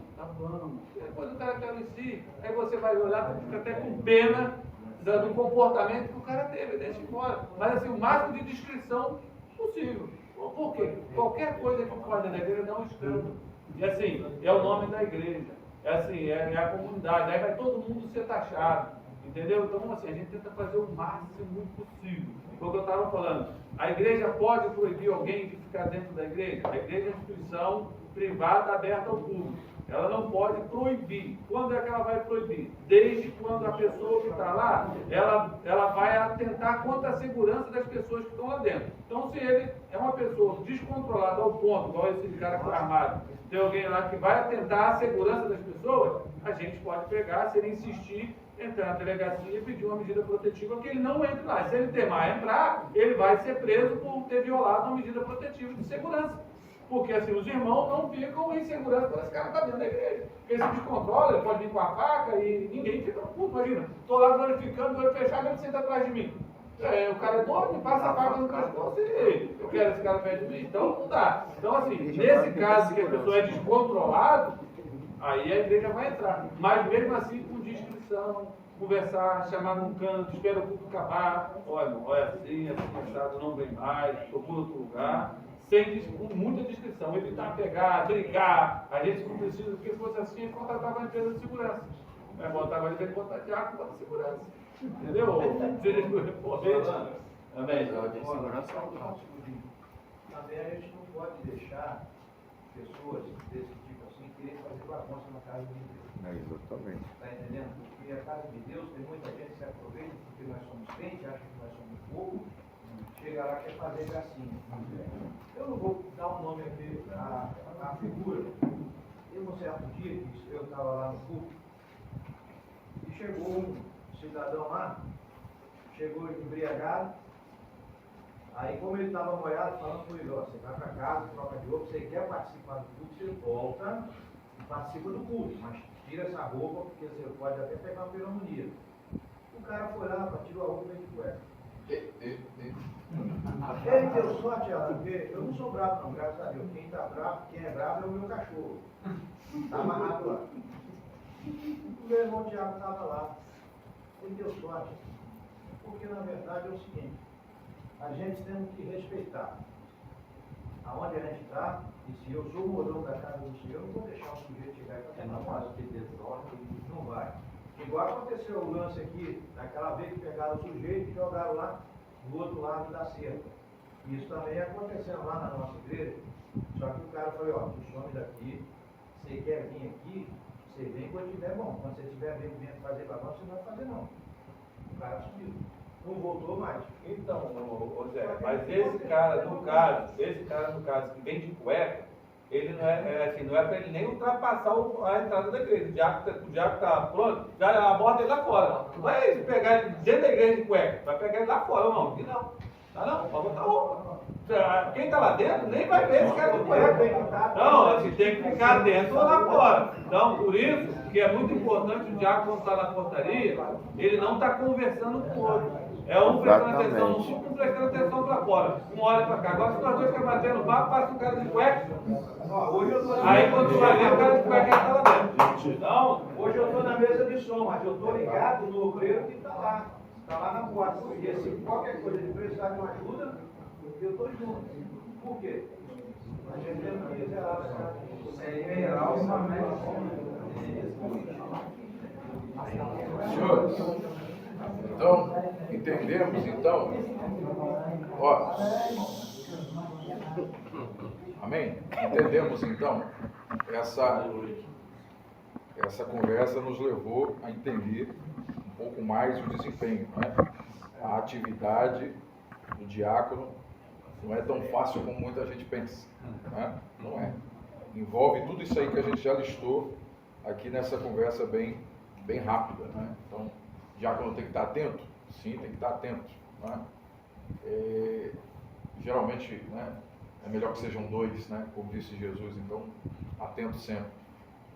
Depois o cara caiu em si, aí você vai olhar, fica até com pena do comportamento que o cara teve, deixa embora. Mas, assim, o máximo de descrição possível. Por quê? Qualquer coisa que pode na igreja dá um escândalo. E, assim, é o nome da igreja. É assim, é a comunidade, aí vai todo mundo ser taxado, entendeu? Então, assim, a gente tenta fazer o máximo possível. Foi o que eu estava falando. A igreja pode proibir alguém de ficar dentro da igreja? A igreja é uma instituição privada aberta ao público. Ela não pode proibir. Quando é que ela vai proibir? Desde quando a pessoa que está lá, ela vai atentar contra a segurança das pessoas que estão lá dentro. Então, se ele é uma pessoa descontrolada ao ponto, igual esse cara que foi armado, tem alguém lá que vai atentar à segurança das pessoas, a gente pode pegar, se ele insistir, entrar na delegacia e pedir uma medida protetiva que ele não entre lá. Se ele temar entrar, ele vai ser preso por ter violado uma medida protetiva de segurança. Porque assim, os irmãos não ficam em segurança quando esse cara está dentro da igreja. Porque se descontrola, ele pode vir com a faca e ninguém fica no culto. Imagina, estou lá glorificando, olho fechado, ele senta atrás de mim. O cara é doido, me passa a faca no pescoço e eu quero esse cara perto de mim. Então não dá. Então assim, nesse caso que a pessoa é descontrolada, aí a igreja vai entrar. Mas mesmo assim, com discrição, conversar, chamar num canto, espera o culto acabar. Olha, assim, assado, não vem mais, procura outro lugar. Com muita descrição, evitar pegar, brigar, a gente não precisa, porque se fosse assim, a gente contratava uma empresa de segurança. Agora ele tem que botar diácono para segurança. Entendeu? Amém. Também a gente não pode deixar pessoas desse tipo assim querer fazer bagunça na casa de Deus. Exatamente. Está entendendo? Porque a casa de Deus tem muita gente que se aproveita porque nós somos crentes, acha que nós somos povo, chega lá e quer fazer gracinha. Eu não vou dar um nome aqui à figura. Teve um certo dia que eu estava lá no culto e chegou um cidadão lá, chegou embriagado. Aí, como ele estava molhado, falando com ele, ó, você vai para casa, troca de roupa, você quer participar do culto, você volta e participa do culto, mas tira essa roupa, porque você pode até pegar uma pneumonia. O cara foi lá, tirou a roupa e veio de cueca. Ele deu sorte, porque eu não sou bravo não, graças a Deus. Quem é bravo é o meu cachorro. Está amarrado lá. O meu irmão Tiago estava lá. Ele deu sorte. Porque na verdade é o seguinte, a gente tem que respeitar aonde a gente está, e se eu sou o mordomo da casa do Senhor, eu não vou deixar o sujeito chegar e fazer não, mas que desordem, não vai. Igual aconteceu o lance aqui, naquela vez que pegaram o sujeito e jogaram lá do outro lado da cerca. Isso também aconteceu lá na nossa igreja, só que o cara falou, ó, tu some daqui, você quer vir aqui, você vem quando estiver bom. Quando você estiver bem vindo fazer bagunça, você não vai fazer não. O cara sumiu. Não voltou mais. Então, Zé, mas esse cara no caso que vem de cueca, ele não é para ele nem ultrapassar a entrada da igreja. O diabo está pronto, já aborda ele lá fora. Não vai pegar ele dentro da igreja de cueca, vai pegar ele lá fora, não. E não. Ah, não, pode botar roupa. Quem está lá dentro nem vai ver esse cara de cueca. Não, assim, tem que ficar dentro ou lá fora. Então, por isso que é muito importante o diácono, quando está na portaria, ele não está conversando com o outro. É um prestando atenção no sul, um prestando atenção para fora. Um olha para cá. Agora, se nós dois ficam batendo papo, passa o cara de cueca. Aí, quando tu vai ver, o cara de cueca está lá dentro. Não, hoje eu estou na mesa de som, mas eu estou ligado no obreiro que está lá na porta. Porque se qualquer coisa ele precisar de uma ajuda, eu estou junto. Por quê? A gente tem que zerar Senhores, então, entendemos então, ó, amém? Entendemos então, essa conversa nos levou a entender um pouco mais o desempenho, né? A atividade do diácono não é tão fácil como muita gente pensa, né? Não é. Envolve tudo isso aí que a gente já listou aqui nessa conversa bem rápida, né? Então, o diácono tem que estar atento? Sim, tem que estar atento, né? Geralmente, né, é melhor que sejam dois, né? Como disse Jesus, então, atento sempre.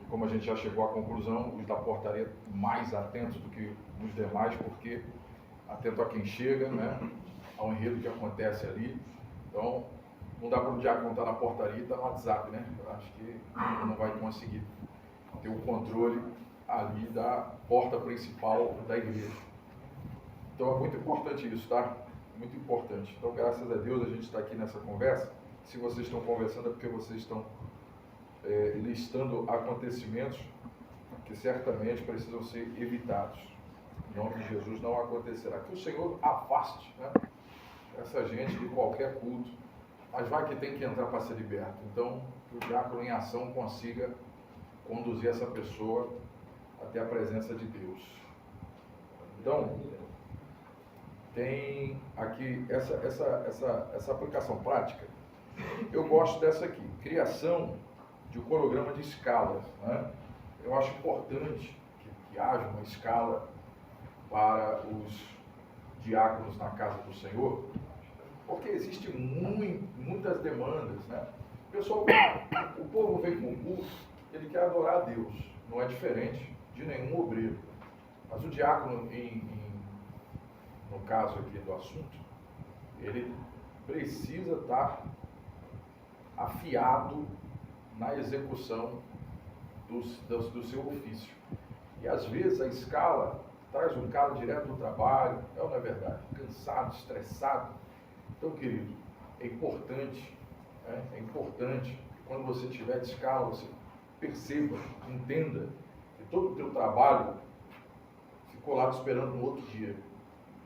E como a gente já chegou à conclusão, os da portaria mais atentos do que os demais, porque atento a quem chega, né? Ao enredo que acontece ali. Então, não dá para o diácono estar na portaria e estar no WhatsApp, né? Eu acho que ele não vai conseguir ter o controle ali da porta principal da igreja. Então é muito importante isso, tá? Muito importante. Então, graças a Deus, a gente está aqui nessa conversa. Se vocês estão conversando é porque vocês estão listando acontecimentos que certamente precisam ser evitados. Em nome de Jesus não acontecerá. Que o Senhor afaste, né, essa gente de qualquer culto, mas vai que tem que entrar para ser liberto. Então, que o diácono em ação consiga conduzir essa pessoa até a presença de Deus. Então, tem aqui essa aplicação prática. Eu gosto dessa aqui, criação de um cronograma de escalas, né? Eu acho importante que haja uma escala para os diáconos na casa do Senhor, porque existem muitas demandas, né? Pessoal, o povo vem com o culto, ele quer adorar a Deus, não é diferente de nenhum obreiro. Mas o diácono, no caso aqui do assunto, ele precisa estar afiado na execução do seu ofício. E às vezes a escala traz um cara direto do trabalho, não é verdade? Cansado, estressado. Então, querido, é importante, né? É importante que quando você tiver de escala, você perceba, entenda que todo o teu trabalho ficou lá esperando no outro dia.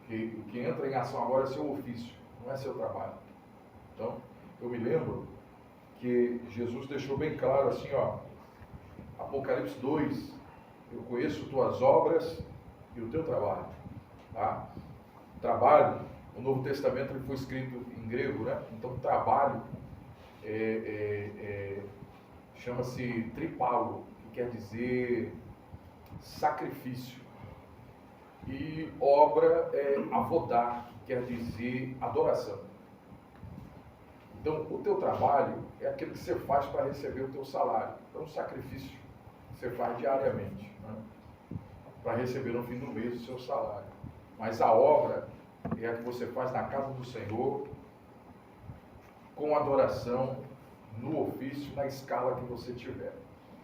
Que o que entra em ação agora é seu ofício, não é seu trabalho. Então, eu me lembro que Jesus deixou bem claro assim, ó, Apocalipse 2, eu conheço tuas obras e o teu trabalho. Tá? Trabalho, o Novo Testamento ele foi escrito em grego, né? Então, trabalho chama-se tripalo, que quer dizer sacrifício. E obra é avodar, que quer dizer adoração. Então, o teu trabalho é aquele que você faz para receber o teu salário. Então, o sacrifício que você faz diariamente, né, para receber no fim do mês o seu salário. Mas a obra é a que você faz na casa do Senhor, com adoração, no ofício, na escala que você tiver.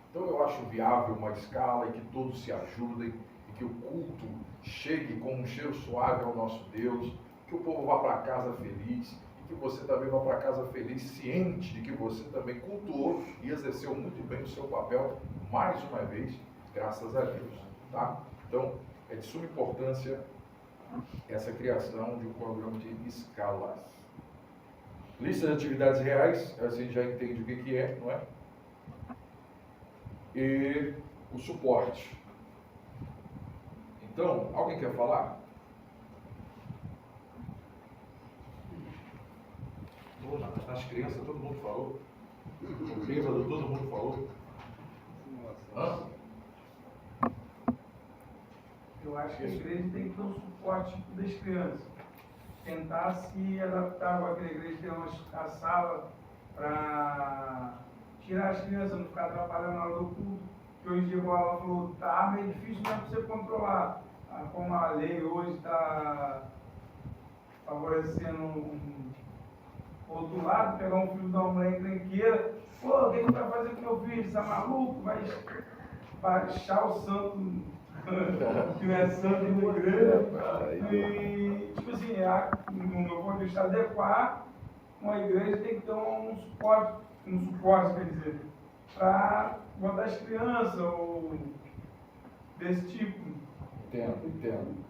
Então, eu acho viável uma escala em que todos se ajudem, e que o culto chegue com um cheiro suave ao nosso Deus, que o povo vá para casa feliz, e que você também vá para casa feliz, ciente de que você também cultuou e exerceu muito bem o seu papel, mais uma vez, graças a Deus. Tá? Então, é de suma importância essa criação de um programa de escalas. Lista de atividades reais, a gente já entende o que é, não é? E o suporte. Então, alguém quer falar? As crianças, todo mundo falou. O bêbado, todo mundo falou. Hã? Eu acho que a igreja tem que ter um suporte das crianças. tentar se adaptar com aquela igreja, ter a sala para tirar as crianças, não ficar atrapalhando na hora do culto. Que hoje em dia, igual ela falou, tá meio difícil mesmo você controlar. Como a lei hoje está favorecendo outro lado, pegar um filho da mulher encrenqueira, pô, o que vai fazer com meu filho? Você é maluco? Vai baixar o santo, que não é santo na igreja. E, tipo assim, no meu ponto de vista, adequar uma igreja tem que ter um suporte, quer dizer, para botar as crianças ou desse tipo. Entendo.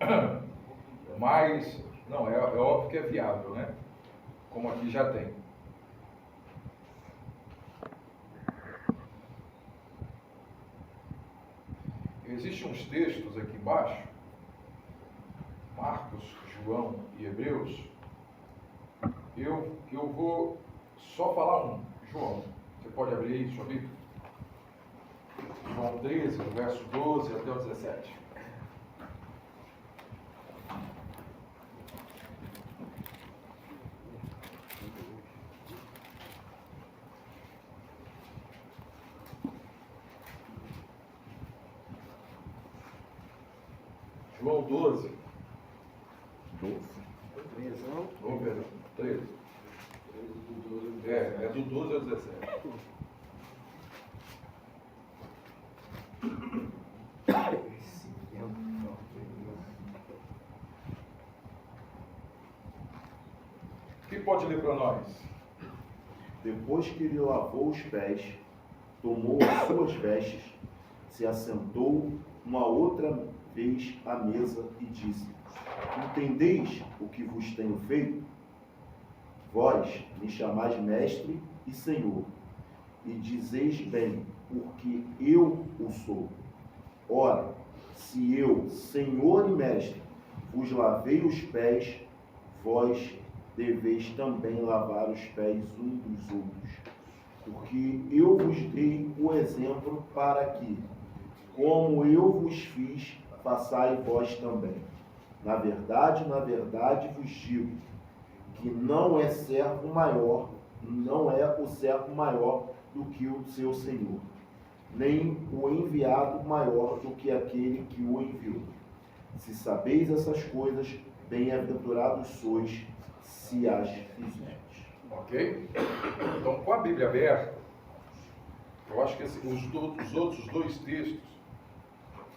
Mas, não, é óbvio que é viável, né? Como aqui já tem. Existem uns textos aqui embaixo, Marcos, João e Hebreus. Eu vou só falar um. João, você pode abrir aí sua Bíblia? João 13, do verso 12 até o 17. João 12. 12. Oh, perdão, 13. É do 12 ao 17. Quem pode ler para nós? Depois que ele lavou os pés, tomou as suas vestes, se assentou uma outra vez à mesa e disse: Entendeis o que vos tenho feito? Vós me chamais mestre e senhor, e dizeis bem, porque eu o sou. Ora, se eu, senhor e mestre, vos lavei os pés, vós deveis também lavar os pés uns dos outros. Porque eu vos dei o exemplo para que, como eu vos fiz, façai vós também. Na verdade vos digo, que não é o servo maior do que o seu senhor, nem o enviado maior do que aquele que o enviou. Se sabeis essas coisas, bem-aventurados sois, se as fizerdes. Ok? Então, com a Bíblia aberta, eu acho que os outros dois textos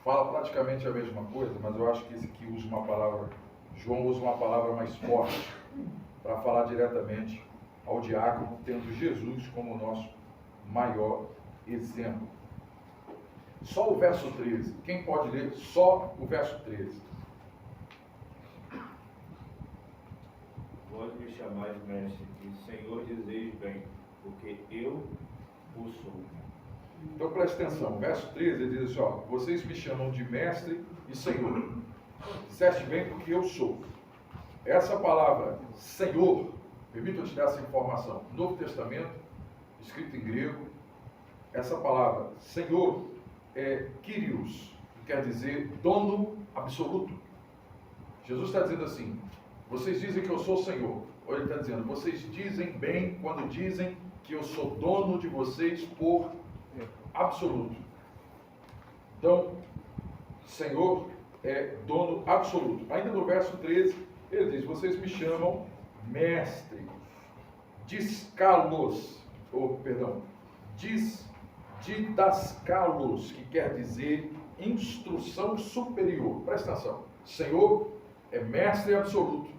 falam praticamente a mesma coisa, mas eu acho que esse aqui usa uma palavra, João usa uma palavra mais forte para falar diretamente ao diácono, tendo Jesus como nosso maior exemplo. Só o verso 13. Quem pode ler só o verso 13? Vós me chamais mestre, e Senhor dizeis bem, porque eu o sou. Então preste atenção, o verso 13 ele diz assim, ó, vocês me chamam de mestre e Senhor. Disseste bem porque eu sou. Essa palavra Senhor, permita eu te dar essa informação, Novo Testamento, escrito em grego, essa palavra Senhor é Kyrios, que quer dizer dono absoluto. Jesus está dizendo assim, vocês dizem que eu sou o Senhor. Ou ele está dizendo, vocês dizem bem quando dizem que eu sou dono de vocês por absoluto. Então, Senhor é dono absoluto. Ainda no verso 13, ele diz, vocês me chamam mestre, didascalos, que quer dizer instrução superior. Presta atenção, Senhor é mestre absoluto,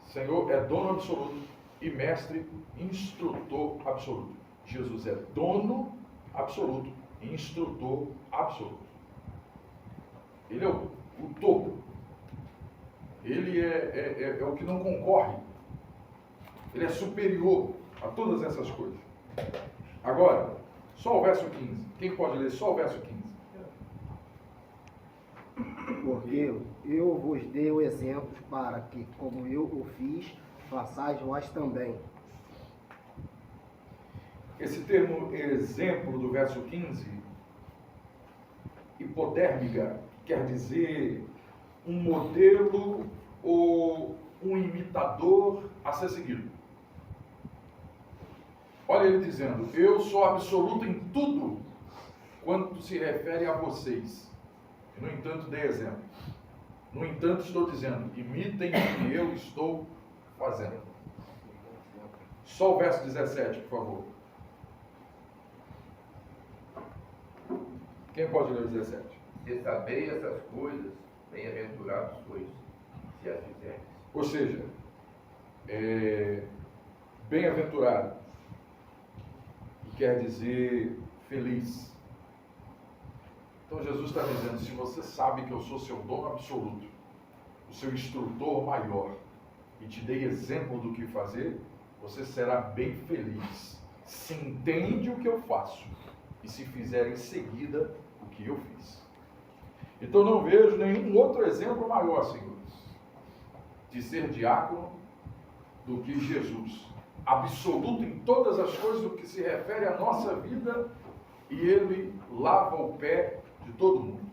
Senhor é dono absoluto e mestre instrutor absoluto. Jesus é dono absoluto e instrutor absoluto. Ele é o topo. Ele é o que não concorre. Ele é superior a todas essas coisas. Agora, só o verso 15. Quem pode ler só o verso 15? Porque eu vos dei o exemplo para que, como eu o fiz, façais vós também. Esse termo exemplo do verso 15, hipodérmica, quer dizer um modelo ou um imitador. imitador a ser seguido. Olha ele dizendo, eu sou absoluto em tudo quanto se refere a vocês. No entanto, dei exemplo. No entanto, estou dizendo, imitem o que eu estou fazendo. Só o verso 17, por favor. Quem pode ler o 17? Se sabeis essas coisas, bem-aventurados sois, se as fizerdes. Ou seja, bem-aventurado quer dizer feliz. Então Jesus está dizendo, se você sabe que eu sou seu dono absoluto, o seu instrutor maior, e te dei exemplo do que fazer, você será bem feliz. Se entende o que eu faço e se fizer em seguida o que eu fiz. Então não vejo nenhum outro exemplo maior, senhores, de ser diácono do que Jesus. Absoluto em todas as coisas do que se refere à nossa vida, e ele lava o pé de todo mundo.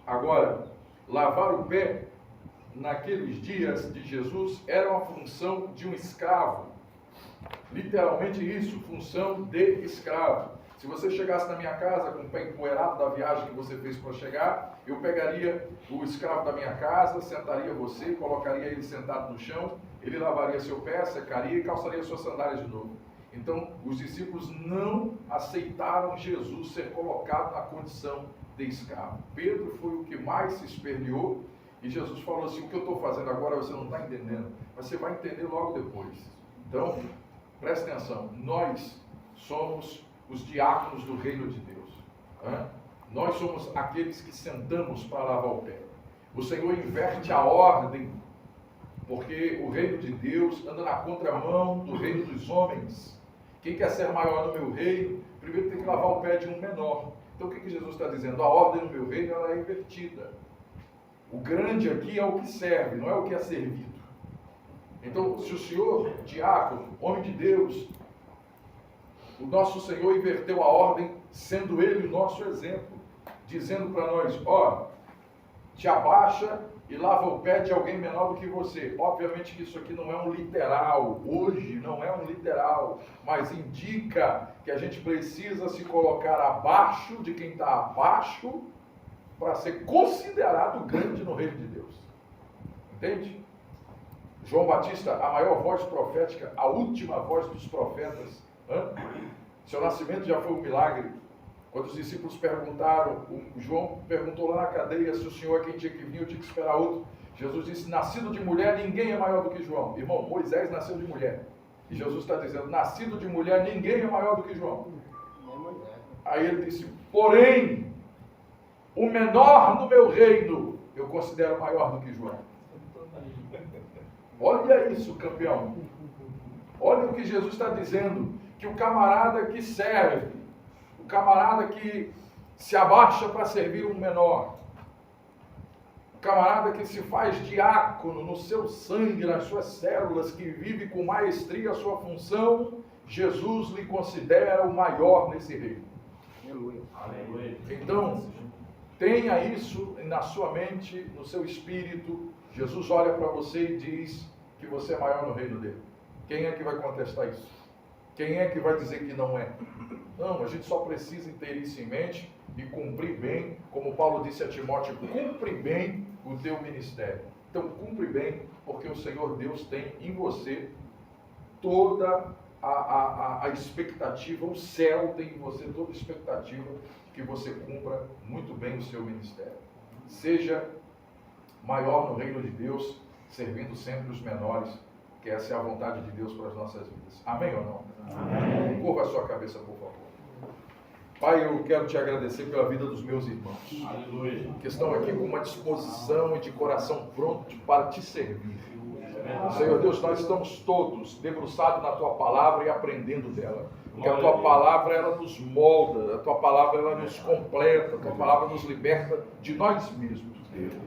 Agora, lavar o pé naqueles dias de Jesus era uma função de um escravo. Literalmente isso, função de escravo. Se você chegasse na minha casa com o pé empoeirado da viagem que você fez para chegar, eu pegaria o escravo da minha casa, sentaria você, colocaria ele sentado no chão, ele lavaria seu pé, secaria e calçaria suas sandálias de novo. Então, os discípulos não aceitaram Jesus ser colocado na condição de escravo. Pedro foi o que mais se esperneou, e Jesus falou assim, o que eu estou fazendo agora você não está entendendo, mas você vai entender logo depois. Então, presta atenção, nós somos os diáconos do reino de Deus. Nós somos aqueles que sentamos para lavar o pé. O Senhor inverte a ordem, porque o reino de Deus anda na contramão do reino dos homens. Quem quer ser maior no meu reino, primeiro tem que lavar o pé de um menor. Então o que Jesus está dizendo? A ordem no meu reino ela é invertida. O grande aqui é o que serve, não é o que é servido. Então, se o senhor, diácono, homem de Deus, o nosso Senhor inverteu a ordem, sendo Ele o nosso exemplo, dizendo para nós, te abaixa e lava o pé de alguém menor do que você. Obviamente que isso aqui não é um literal, hoje não é um literal, mas indica que a gente precisa se colocar abaixo de quem está abaixo para ser considerado grande no reino de Deus. Entende? João Batista, a maior voz profética, a última voz dos profetas, seu nascimento já foi um milagre. Quando os discípulos perguntaram, João perguntou lá na cadeia se o Senhor é quem tinha que vir, eu tinha que esperar outro. Jesus disse, nascido de mulher, ninguém é maior do que João. Irmão, Moisés nasceu de mulher. E Jesus está dizendo, nascido de mulher, ninguém é maior do que João. Aí ele disse, porém, o menor no meu reino, eu considero maior do que João. Olha isso, campeão. Olha o que Jesus está dizendo, que o camarada que serve, o camarada que se abaixa para servir um menor, o camarada que se faz diácono no seu sangue, nas suas células, que vive com maestria a sua função, Jesus lhe considera o maior nesse reino. Aleluia. Então, tenha isso na sua mente, no seu espírito. Jesus olha para você e diz que você é maior no reino dele. Quem é que vai contestar isso? Quem é que vai dizer que não é? Não, a gente só precisa ter isso em mente e cumprir bem, como Paulo disse a Timóteo, cumpre bem o teu ministério. Então, cumpre bem, porque o Senhor Deus tem em você toda a expectativa, o céu tem em você toda a expectativa de que você cumpra muito bem o seu ministério. Seja maior no reino de Deus, servindo sempre os menores, que essa é a vontade de Deus para as nossas vidas. Amém ou não? Amém. Curva a sua cabeça, por favor. Pai, eu quero te agradecer pela vida dos meus irmãos. Aleluia. Que estão aqui com uma disposição e de coração pronto para te servir. Senhor Deus, nós estamos todos debruçados na Tua Palavra e aprendendo dela. Porque a Tua Palavra, ela nos molda, a Tua Palavra, ela nos completa, a Tua Palavra nos liberta de nós mesmos.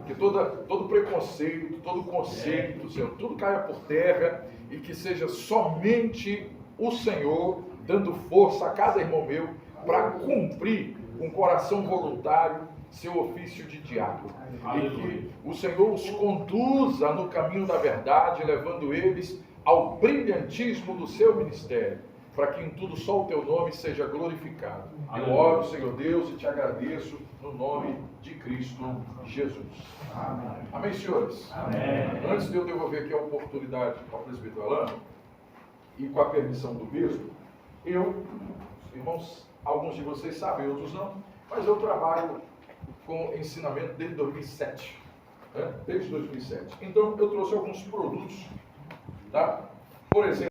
Que todo preconceito, todo conceito, Senhor, tudo caia por terra e que seja somente o Senhor dando força a cada irmão meu para cumprir com coração voluntário seu ofício de diácono. E que o Senhor os conduza no caminho da verdade, levando eles ao brilhantismo do seu ministério, para que em tudo só o teu nome seja glorificado. Eu oro, Senhor Deus, e te agradeço no nome de Cristo Jesus. Amém. Amém, senhores? Amém. Antes de eu devolver aqui a oportunidade ao presbítero Alan, e com a permissão do bispo, irmãos, alguns de vocês sabem, outros não, mas eu trabalho com ensinamento desde 2007. Desde 2007. Então, eu trouxe alguns produtos, tá? Por exemplo,